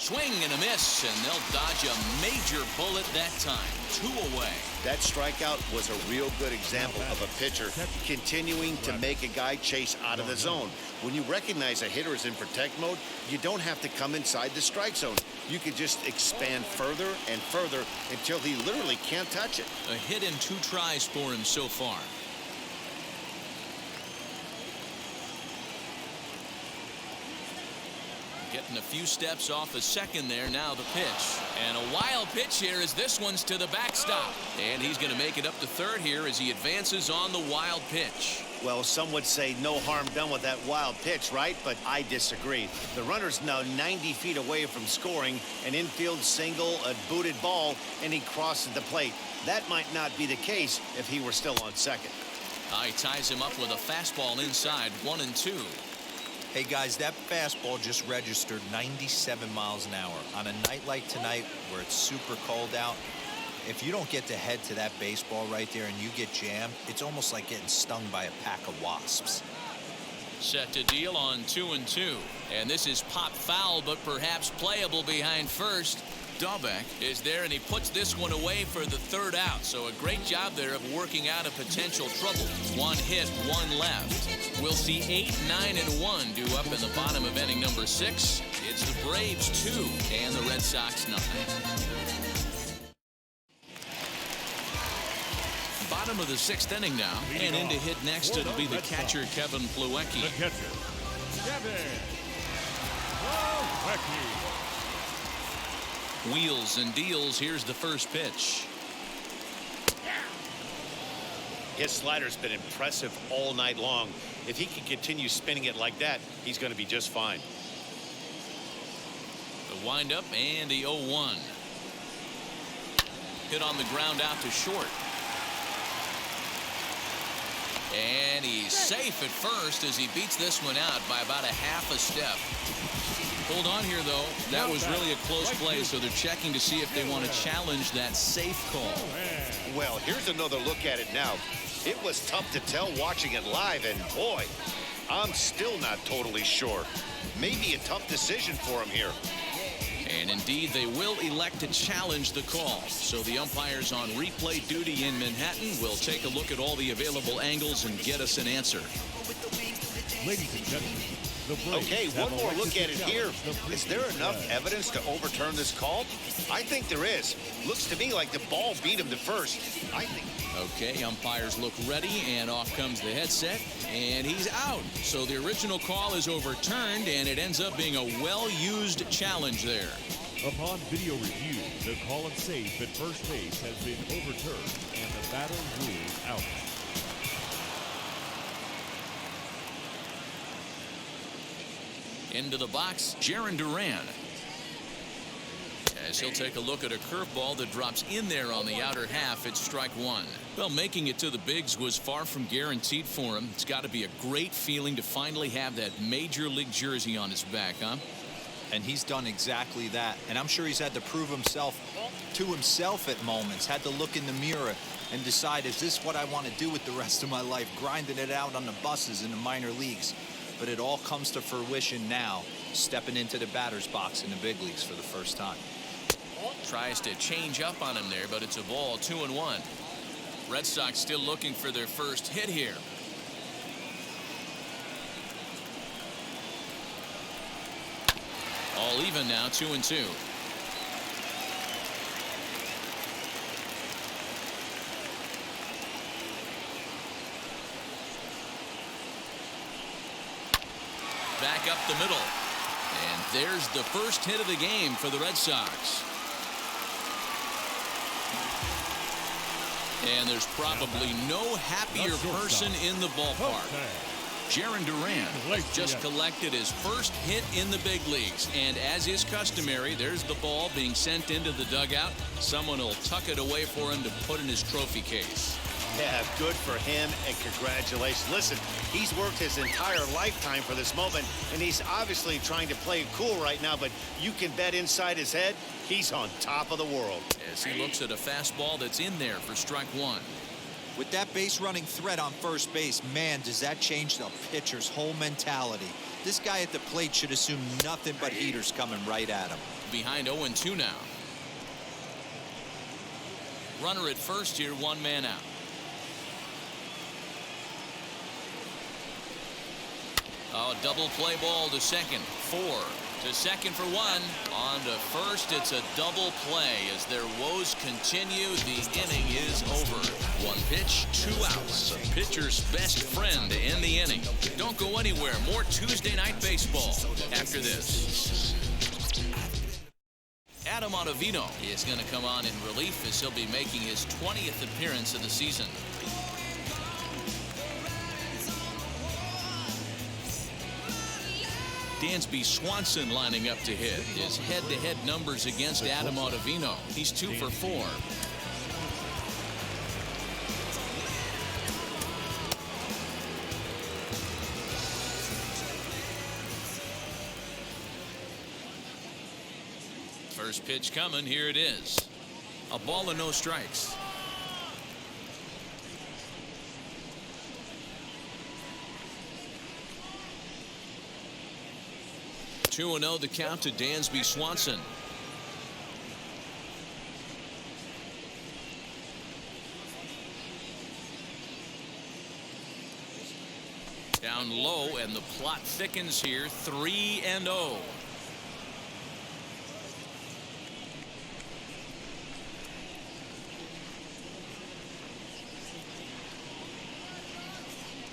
Swing and a miss, and they'll dodge a major bullet that time. 2 away. That strikeout was a real good example of a pitcher continuing to make a guy chase out of the zone. When you recognize a hitter is in protect mode, you don't have to come inside the strike zone. You can just expand further and further until he literally can't touch it. A hit in 2 tries for him so far. Getting a few steps off the second there. Now the pitch. And a wild pitch here as this one's to the backstop. And he's going to make it up to third here as he advances on the wild pitch. Well, some would say no harm done with that wild pitch, right? But I disagree. The runner's now 90 feet away from scoring. An infield single, a booted ball, and he crosses the plate. That might not be the case if he were still on second. He ties him up with a fastball inside, 1-2. Hey guys, that fastball just registered 97 miles an hour. On a night like tonight where it's super cold out, if you don't get to head to that baseball right there and you get jammed, it's almost like getting stung by a pack of wasps. Set to deal on 2-2. And this is pop foul, but perhaps playable behind first. Dahlbeck is there, and he puts this one away for the third out. So a great job there of working out a potential trouble. 1 hit, 1 left. We'll see 8, 9, and 1 due up in the bottom of inning number 6. It's the Braves 2 and the Red Sox 9. Bottom of the 6th inning now, and in to hit next it'll be the catcher Kevin Plawecki. The catcher, Kevin Plawecki. Wheels and deals. Here's the first pitch. His slider's been impressive all night long. If he can continue spinning it like that, he's going to be just fine. The windup and the 0-1. Hit on the ground out to short. And he's safe at first as he beats this one out by about a half a step. Hold on here, though. That was really a close play, so they're checking to see if they want to challenge that safe call. Well, here's another look at it now. It was tough to tell watching it live, and boy, I'm still not totally sure. Maybe a tough decision for him here. And indeed, they will elect to challenge the call. So the umpires on replay duty in Manhattan will take a look at all the available angles and get us an answer. Ladies and gentlemen, the Braves okay, one more look at it here. Is there enough evidence to overturn this call? I think there is. Looks to me like the ball beat him to first. I think. Okay, umpires look ready, and off comes the headset, and he's out. So the original call is overturned, and it ends up being a well-used challenge there. Upon video review, the call and safe at first base has been overturned, and the batter rules out. Into the box, Jaron Duran. As he'll take a look at a curveball that drops in there on the outer half. It's strike one. Well, making it to the bigs was far from guaranteed for him. It's got to be a great feeling to finally have that major league jersey on his back, huh? And he's done exactly that. And I'm sure he's had to prove himself to himself at moments. Had to look in the mirror and decide, is this what I want to do with the rest of my life? Grinding it out on the buses in the minor leagues. But it all comes to fruition now, stepping into the batter's box in the big leagues for the first time. Tries to change up on him there, but it's a ball. 2-1. Red Sox still looking for their first hit here. All even now, 2-2. Back up the middle. And there's the first hit of the game for the Red Sox. And there's probably no happier person in the ballpark. Jaron Duran just collected his first hit in the big leagues. And as is customary, there's the ball being sent into the dugout. Someone will tuck it away for him to put in his trophy case. Yeah, good for him, and congratulations. Listen, he's worked his entire lifetime for this moment, and he's obviously trying to play it cool right now, but you can bet inside his head, he's on top of the world. As he looks at a fastball that's in there for strike one. With that base running threat on first base, man, does that change the pitcher's whole mentality. This guy at the plate should assume nothing but heaters coming right at him. Behind 0-2 now. Runner at first here, one man out. Oh, double play ball to second. 4 to second for one. On to first, it's a double play as their woes continue. The inning is over. One pitch, 2 outs. The pitcher's best friend in the inning. Don't go anywhere. More Tuesday Night Baseball after this. Adam Ottavino is going to come on in relief as he'll be making his 20th appearance of the season. Dansby Swanson lining up to hit. His head-to-head numbers against Adam Ottavino. He's 2 for 4. First pitch coming. Here it is. A ball and no strikes. 2-0 the count to Dansby Swanson. Down low, and the plot thickens here. 3-0.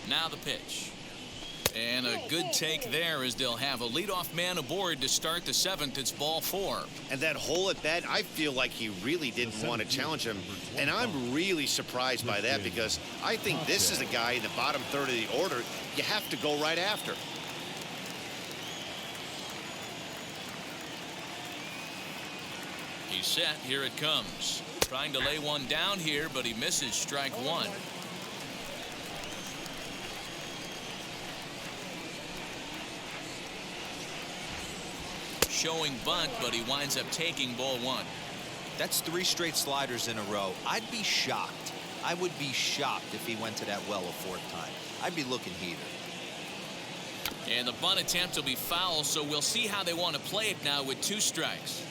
Now the pitch. And a good take there as they'll have a leadoff man aboard to start the 7th. It's ball 4. And that hole at bat, I feel like he really didn't want to challenge him. And I'm really surprised by that because I think this is a guy in the bottom third of the order you have to go right after. He's set. Here it comes. Trying to lay one down here, but he misses strike one. Showing bunt, but he winds up taking ball 1. That's 3 straight sliders in a row. I'd be shocked. I would be shocked if he went to that well a 4th time. I'd be looking heater. And the bunt attempt will be foul, so we'll see how they want to play it now with 2 strikes.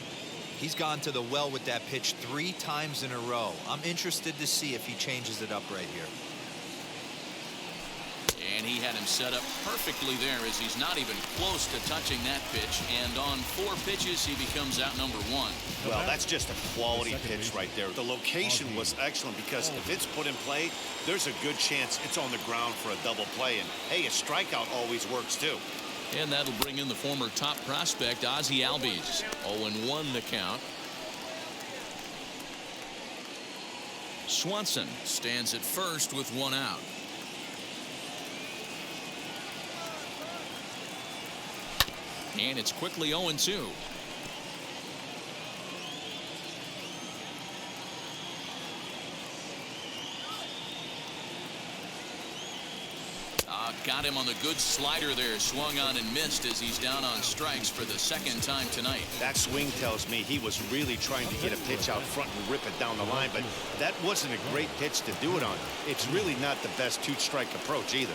He's gone to the well with that pitch 3 times in a row. I'm interested to see if he changes it up right here. And he had him set up perfectly there as he's not even close to touching that pitch. And on 4 pitches, he becomes out number 1. Well, that's just a quality pitch right there. The location was excellent because if it's put in play, there's a good chance it's on the ground for a double play. And, hey, a strikeout always works, too. And that'll bring in the former top prospect, Ozzie Albies. 0-1 the count. Swanson stands at first with 1 out. And it's quickly 0-2. Got him on the good slider there. Swung on and missed as he's down on strikes for the second time tonight. That swing tells me he was really trying to get a pitch out front and rip it down the line, but that wasn't a great pitch to do it on. It's really not the best two-strike approach either.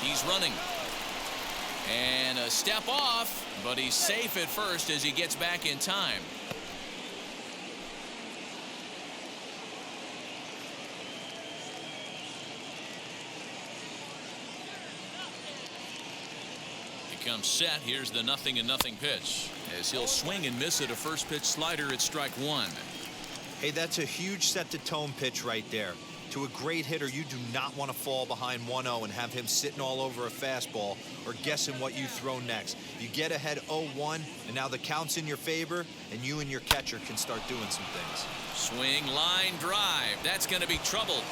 He's running. And a step off, but he's safe at first as he gets back in time. He comes set. Here's the 0-0 pitch as he'll swing and miss at a first pitch slider at strike one. Hey, that's a huge set the tone pitch right there. To a great hitter, you do not want to fall behind 1-0 and have him sitting all over a fastball or guessing what you throw next. You get ahead 0-1, and now the count's in your favor, and you and your catcher can start doing some things. Swing, line, drive. That's going to be trouble.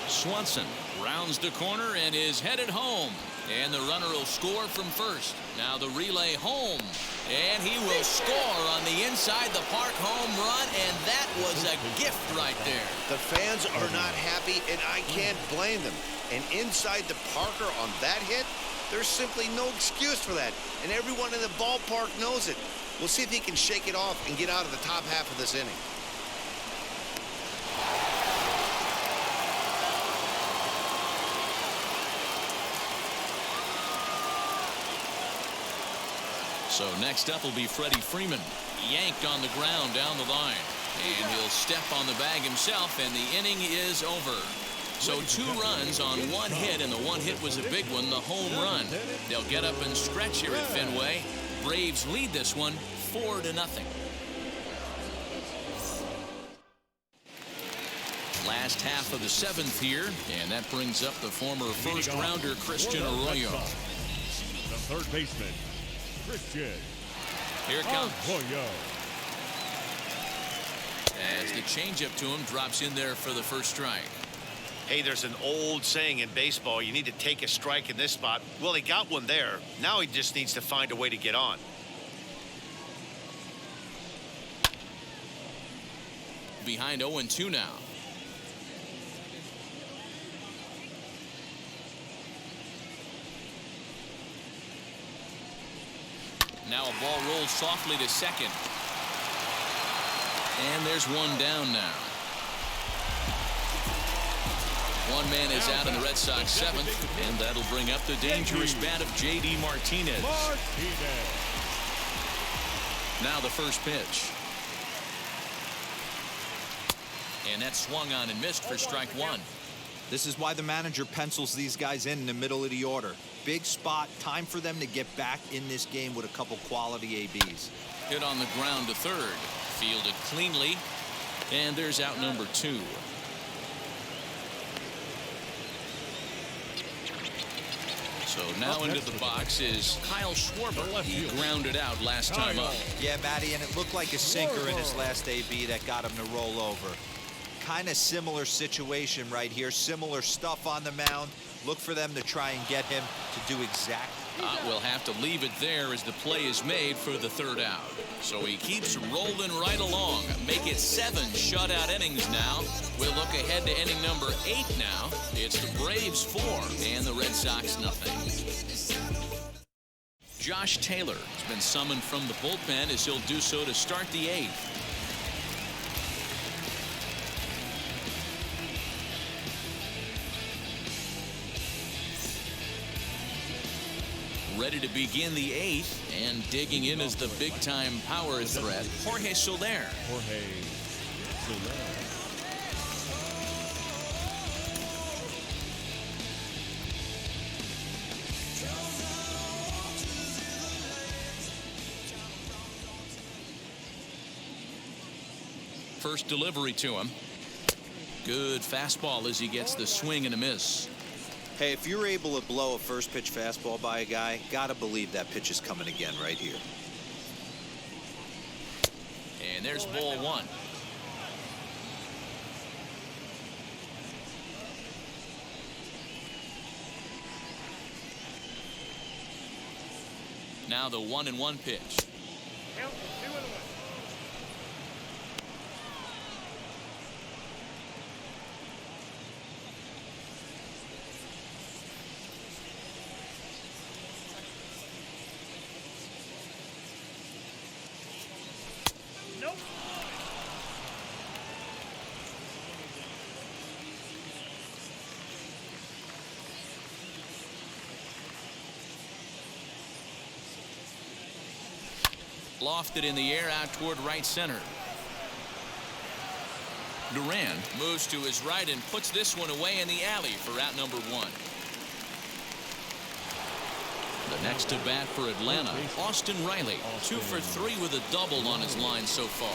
Swanson rounds the corner and is headed home. And the runner will score from first. Now the relay home. And he will score on the inside the park home run. And that was a gift right there. The fans are not happy, and I can't blame them. And inside the Parker on that hit, there's simply no excuse for that. And everyone in the ballpark knows it. We'll see if he can shake it off and get out of the top half of this inning. So next up will be Freddie Freeman. Yanked on the ground down the line. And he'll step on the bag himself, and the inning is over. So 2 runs on 1 hit, and the 1 hit was a big one, the home run. They'll get up and stretch here at Fenway. Braves lead this one 4-0. Last half of the 7th here, and that brings up the former first-rounder Christian Arroyo. The third baseman, Christian. Here it comes. Arroyo. As the changeup to him drops in there for the first strike. Hey, there's an old saying in baseball, you need to take a strike in this spot. Well, he got one there. Now he just needs to find a way to get on. Behind 0-2 now. Now a ball rolls softly to second. And there's one down now. One man is out in the Red Sox 7th, and that'll bring up the dangerous bat of J.D. Martinez. Now the first pitch. And that swung on and missed for strike one. This is why the manager pencils these guys in the middle of the order. Big spot, time for them to get back in this game with a couple quality ABs. Hit on the ground to third. Fielded cleanly. And there's out number 2. So now into the box is Kyle Schwarber. He grounded out last time up. Yeah, Matty, and it looked like a sinker in his last AB that got him to roll over. Kind of similar situation right here. Similar stuff on the mound. Look for them to try and get him to do exactly. We'll have to leave it there as the play is made for the third out. So he keeps rolling right along. Make it 7 shutout innings now. We'll look ahead to inning number 8 now. It's the Braves 4 and the Red Sox nothing. Josh Taylor has been summoned from the bullpen as he'll do so to start the 8th. Ready to begin the 8th, and digging in is the big-time power threat, Jorge Soler. Jorge Soler. First delivery to him. Good fastball as he gets the swing and a miss. Hey, if you're able to blow a first pitch fastball by a guy, gotta believe that pitch is coming again right here. And there's ball 1. Now the 1-1 pitch. Lofted in the air out toward right center. Duran moves to his right and puts this one away in the alley for out number 1. The next to bat for Atlanta, Austin Riley, 2 for 3 with a double on his line so far.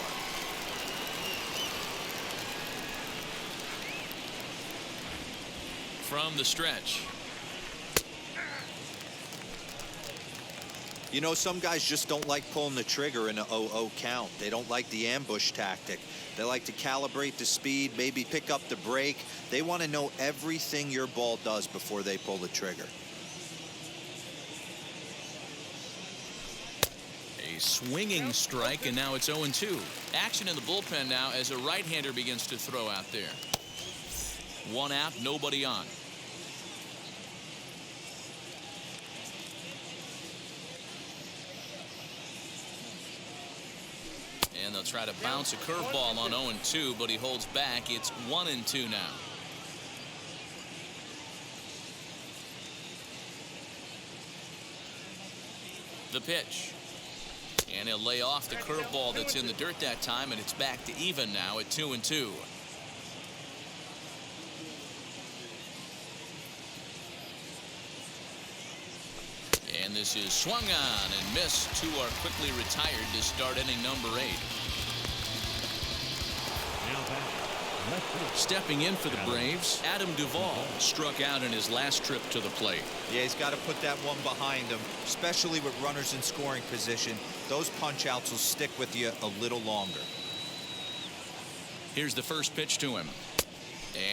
From the stretch. You know, some guys just don't like pulling the trigger in a 0-0 count. They don't like the ambush tactic. They like to calibrate the speed, maybe pick up the break. They want to know everything your ball does before they pull the trigger. A swinging strike, and now it's 0-2. Action in the bullpen now as a right-hander begins to throw out there. 1 out, nobody on. And they'll try to bounce a curveball on 0-2, but he holds back. It's 1-2 now. The pitch. And he'll lay off the curveball that's in the dirt that time, and it's back to even now at 2-2. And this is swung on and missed. 2 are quickly retired to start inning number 8. Stepping in for the Braves, Adam Duvall struck out in his last trip to the plate. Yeah, he's got to put that one behind him, especially with runners in scoring position. Those punch outs will stick with you a little longer. Here's the first pitch to him.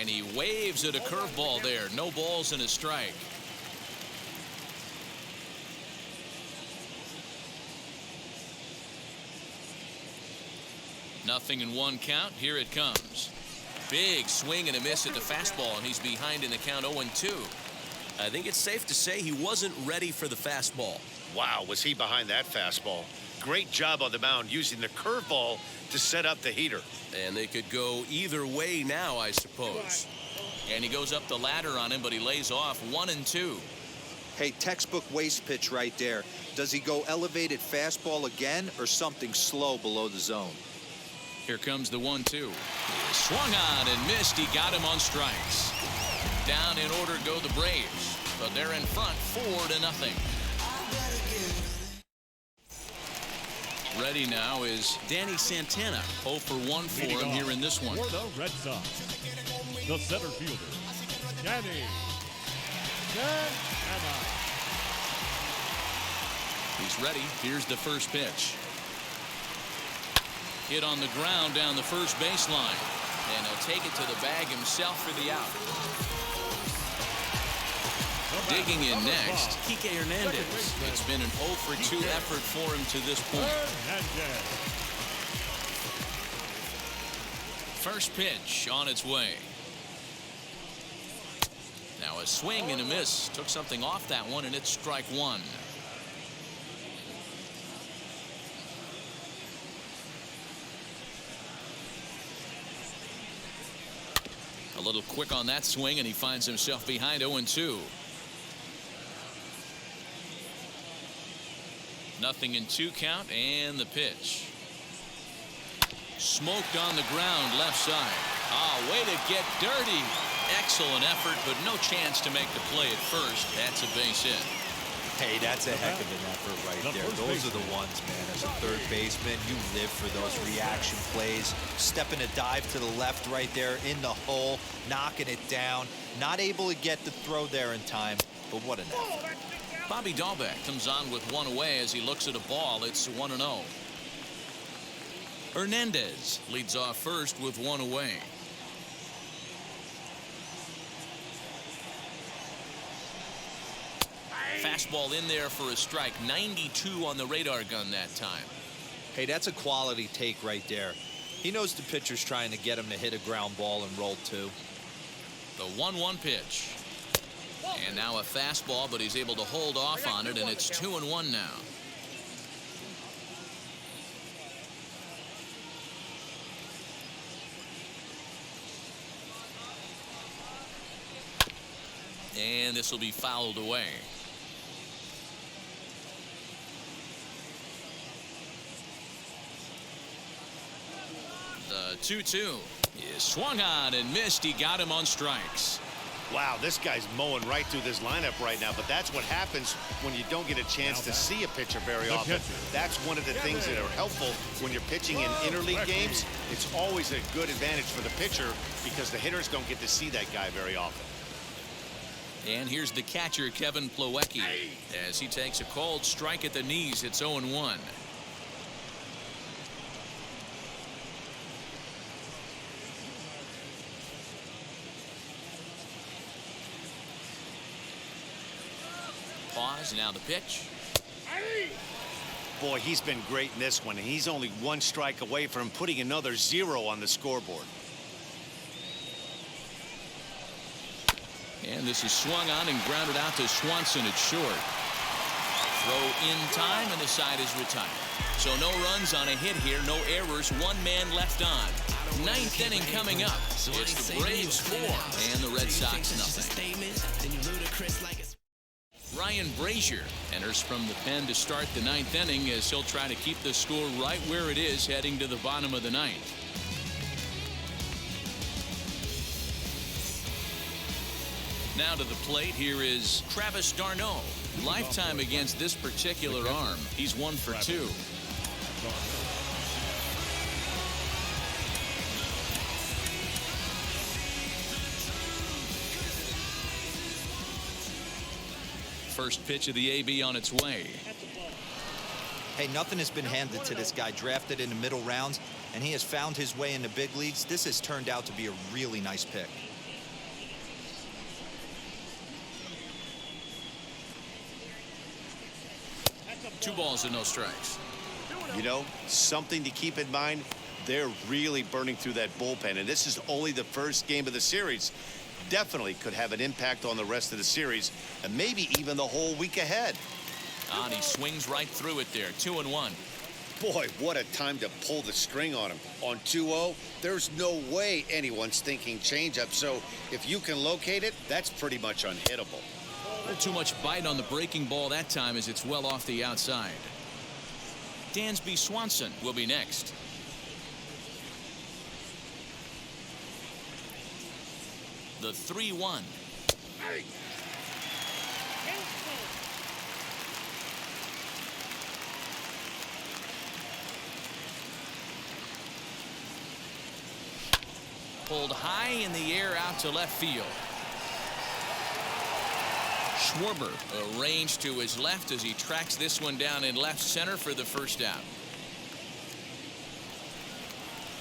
And he waves at a curveball there. No balls and a strike. Nothing in 1 count. Here it comes. Big swing and a miss at the fastball, and he's behind in the count 0-2. I think it's safe to say he wasn't ready for the fastball. Wow, was he behind that fastball. Great job on the mound using the curveball to set up the heater. And they could go either way now, I suppose. And he goes up the ladder on him, but he lays off 1-2. Hey, textbook waste pitch right there. Does he go elevated fastball again or something slow below the zone? Here comes the 1-2. Swung on and missed. He got him on strikes. Down in order go the Braves, but they're in front 4-0. Ready now is Danny Santana. 0 for 1 for him here in this one. For the Red Sox, the center fielder, Danny Santana. He's ready. Here's the first pitch. Hit on the ground down the first baseline. And he'll take it to the bag himself for the out. Digging in next, Kike Hernandez. It's been an 0 for 2 effort for him to this point. First pitch on its way. Now a swing and a miss. Took something off that one, and it's strike 1. A little quick on that swing, and he finds himself behind 0-2. Nothing in 2 count, and the pitch. Smoked on the ground left side. Way to get dirty. Excellent effort, but no chance to make the play at first. That's a base hit. Hey, that's a heck of an effort right there. Those are the ones, man. As a third baseman, you live for those reaction plays. Stepping a dive to the left right there in the hole, knocking it down. Not able to get the throw there in time, but what an effort. Bobby Dahlbeck comes on with 1 away as he looks at a ball. It's 1-0. Hernandez leads off first with 1 away. Fastball in there for a strike. 92 on the radar gun that time. Hey, that's a quality take right there. He knows the pitcher's trying to get him to hit a ground ball and roll 2. The 1-1 pitch. And now a fastball, but he's able to hold off on it, and it's 2-1 now. And this will be fouled away. The 2-2 is swung on and missed. He got him on strikes. Wow, this guy's mowing right through this lineup right now, but that's what happens when you don't get a chance to see a pitcher very often. That's one of the things that are helpful when you're pitching in interleague games. It's always a good advantage for the pitcher because the hitters don't get to see that guy very often. And here's the catcher, Kevin Plawecki, as he takes a called strike at the knees. It's 0-1. Pause, now the pitch. Boy, he's been great in this one, and he's only one strike away from putting another 0 on the scoreboard. And this is swung on and grounded out to Swanson at short. Throw in time, and the side is retired. So no runs on a hit here, no errors, one man left on. 9th inning coming up. It's the Braves 4 and the Red Sox nothing. Ryan Brazier enters from the pen to start the 9th inning as he'll try to keep the score right where it is heading to the bottom of the 9th. Now to the plate, here is Travis d'Arnaud. Lifetime against this particular arm. He's 1 for 2. First pitch of the AB on its way. Hey, nothing has been handed to this guy. Drafted in the middle rounds, and he has found his way in the big leagues. This has turned out to be a really nice pick. Two balls and no strikes. You know, something to keep in mind, they're really burning through that bullpen, and this is only the first game of the series. Definitely could have an impact on the rest of the series and maybe even the whole week ahead. And he swings right through it there. 2-1. Boy, what a time to pull the string on him. On 2-0, there's no way anyone's thinking changeup, so if you can locate it, that's pretty much unhittable. A little too much bite on the breaking ball that time as it's well off the outside. Dansby Swanson will be next. The 3-1. Pulled high in the air out to left field. Schwarber arranged to his left as he tracks this one down in left center for the first out.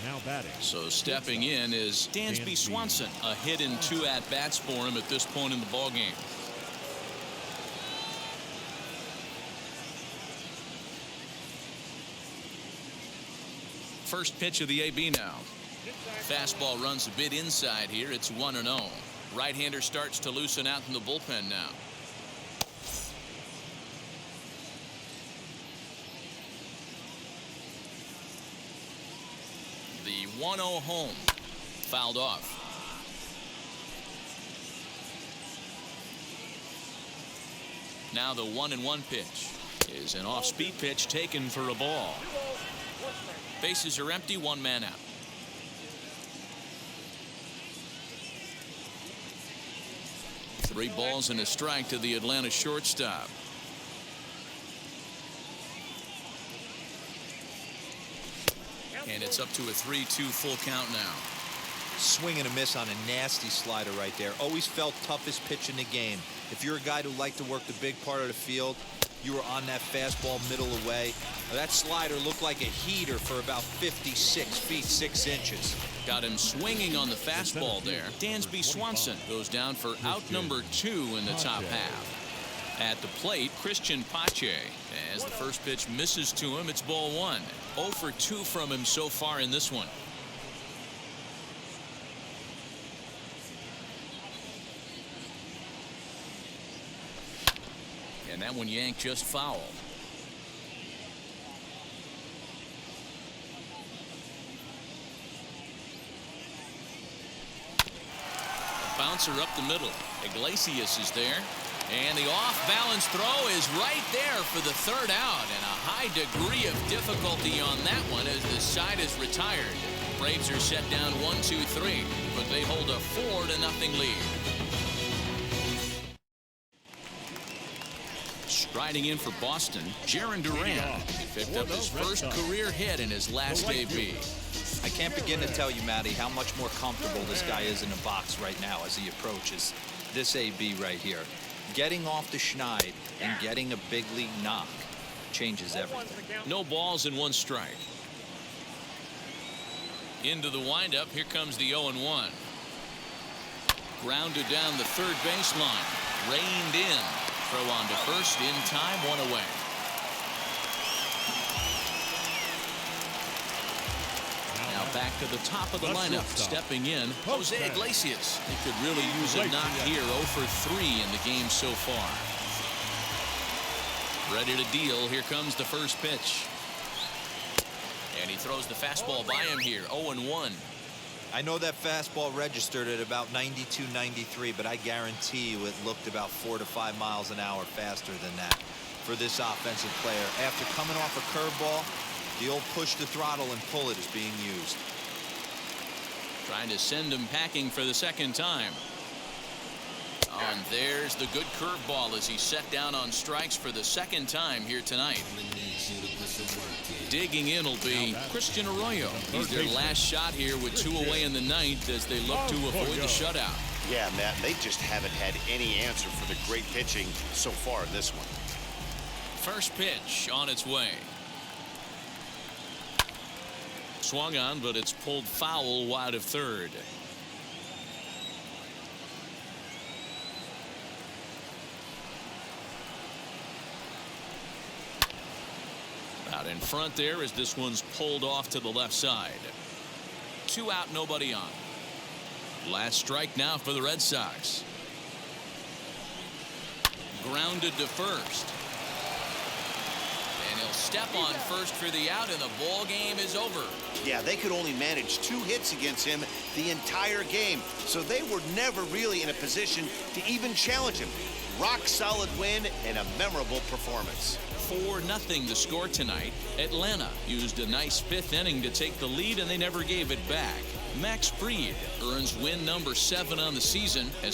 Now batting. So stepping in is Dansby Swanson. A hit in 2 at-bats for him at this point in the ballgame. First pitch of the AB now. Fastball runs a bit inside here. It's 1-0. Right-hander starts to loosen out in the bullpen now. The 1-0 home. Fouled off. Now the 1-1 pitch is an off-speed pitch taken for a ball. Bases are empty, 1 man out. Three balls and a strike to the Atlanta shortstop. And it's up to a 3-2 full count now. Swing and a miss on a nasty slider right there. Always felt toughest pitch in the game. If you're a guy who liked to work the big part of the field, you were on that fastball middle away. That slider looked like a heater for about 56 feet 6 inches. Got him swinging on the fastball there. Dansby Swanson goes down for out number 2 in the top half. At the plate, Christian Pache. As the first pitch misses to him, it's ball 1. 0 for 2 from him so far in this one. And that one yanked just foul. A bouncer up the middle. Iglesias is there. And the off-balance throw is right there for the 3rd out. And a high degree of difficulty on that one as the side is retired. Braves are set down 1-2-3, but they hold a 4-0 lead. Striding in for Boston, Jarren Duran picked up his first career hit in his last AB. I can't begin to tell you, Matty, how much more comfortable this guy is in the box right now as he approaches this AB right here. Getting off the schneid and getting a big league knock changes everything. No balls and 1 strike. Into the windup, here comes the 0-1. Grounded down the third baseline, reined in. Throw on to first, in time, 1 away. Now back to the top of the lineup, stepping in, Jose Iglesias. He could really use a knock here, 0 for 3 in the game so far. Ready to deal, here comes the first pitch. And he throws the fastball by him here, 0-1. I know that fastball registered at about 92, 93, but I guarantee you it looked about 4 to 5 miles an hour faster than that for this offensive player. After coming off a curveball, the old push the throttle and pull it is being used. Trying to send him packing for the second time. And there's the good curveball as he's set down on strikes for the second time here tonight. Digging in will be Christian Arroyo. He's their last shot here with 2 away in the ninth as they look to avoid the shutout. Yeah, Matt, they just haven't had any answer for the great pitching so far in this one. First pitch on its way. Swung on, but it's pulled foul wide of third. Out in front there as this one's pulled off to the left side. 2 out, nobody on. Last strike now for the Red Sox. Grounded to first. And he'll step on first for the out, and the ball game is over. Yeah, they could only manage 2 hits against him the entire game, so they were never really in a position to even challenge him. Rock solid win and a memorable performance. 4-0 the score tonight. Atlanta used a nice 5th inning to take the lead, and they never gave it back. Max Fried earns win number 7 on the season as he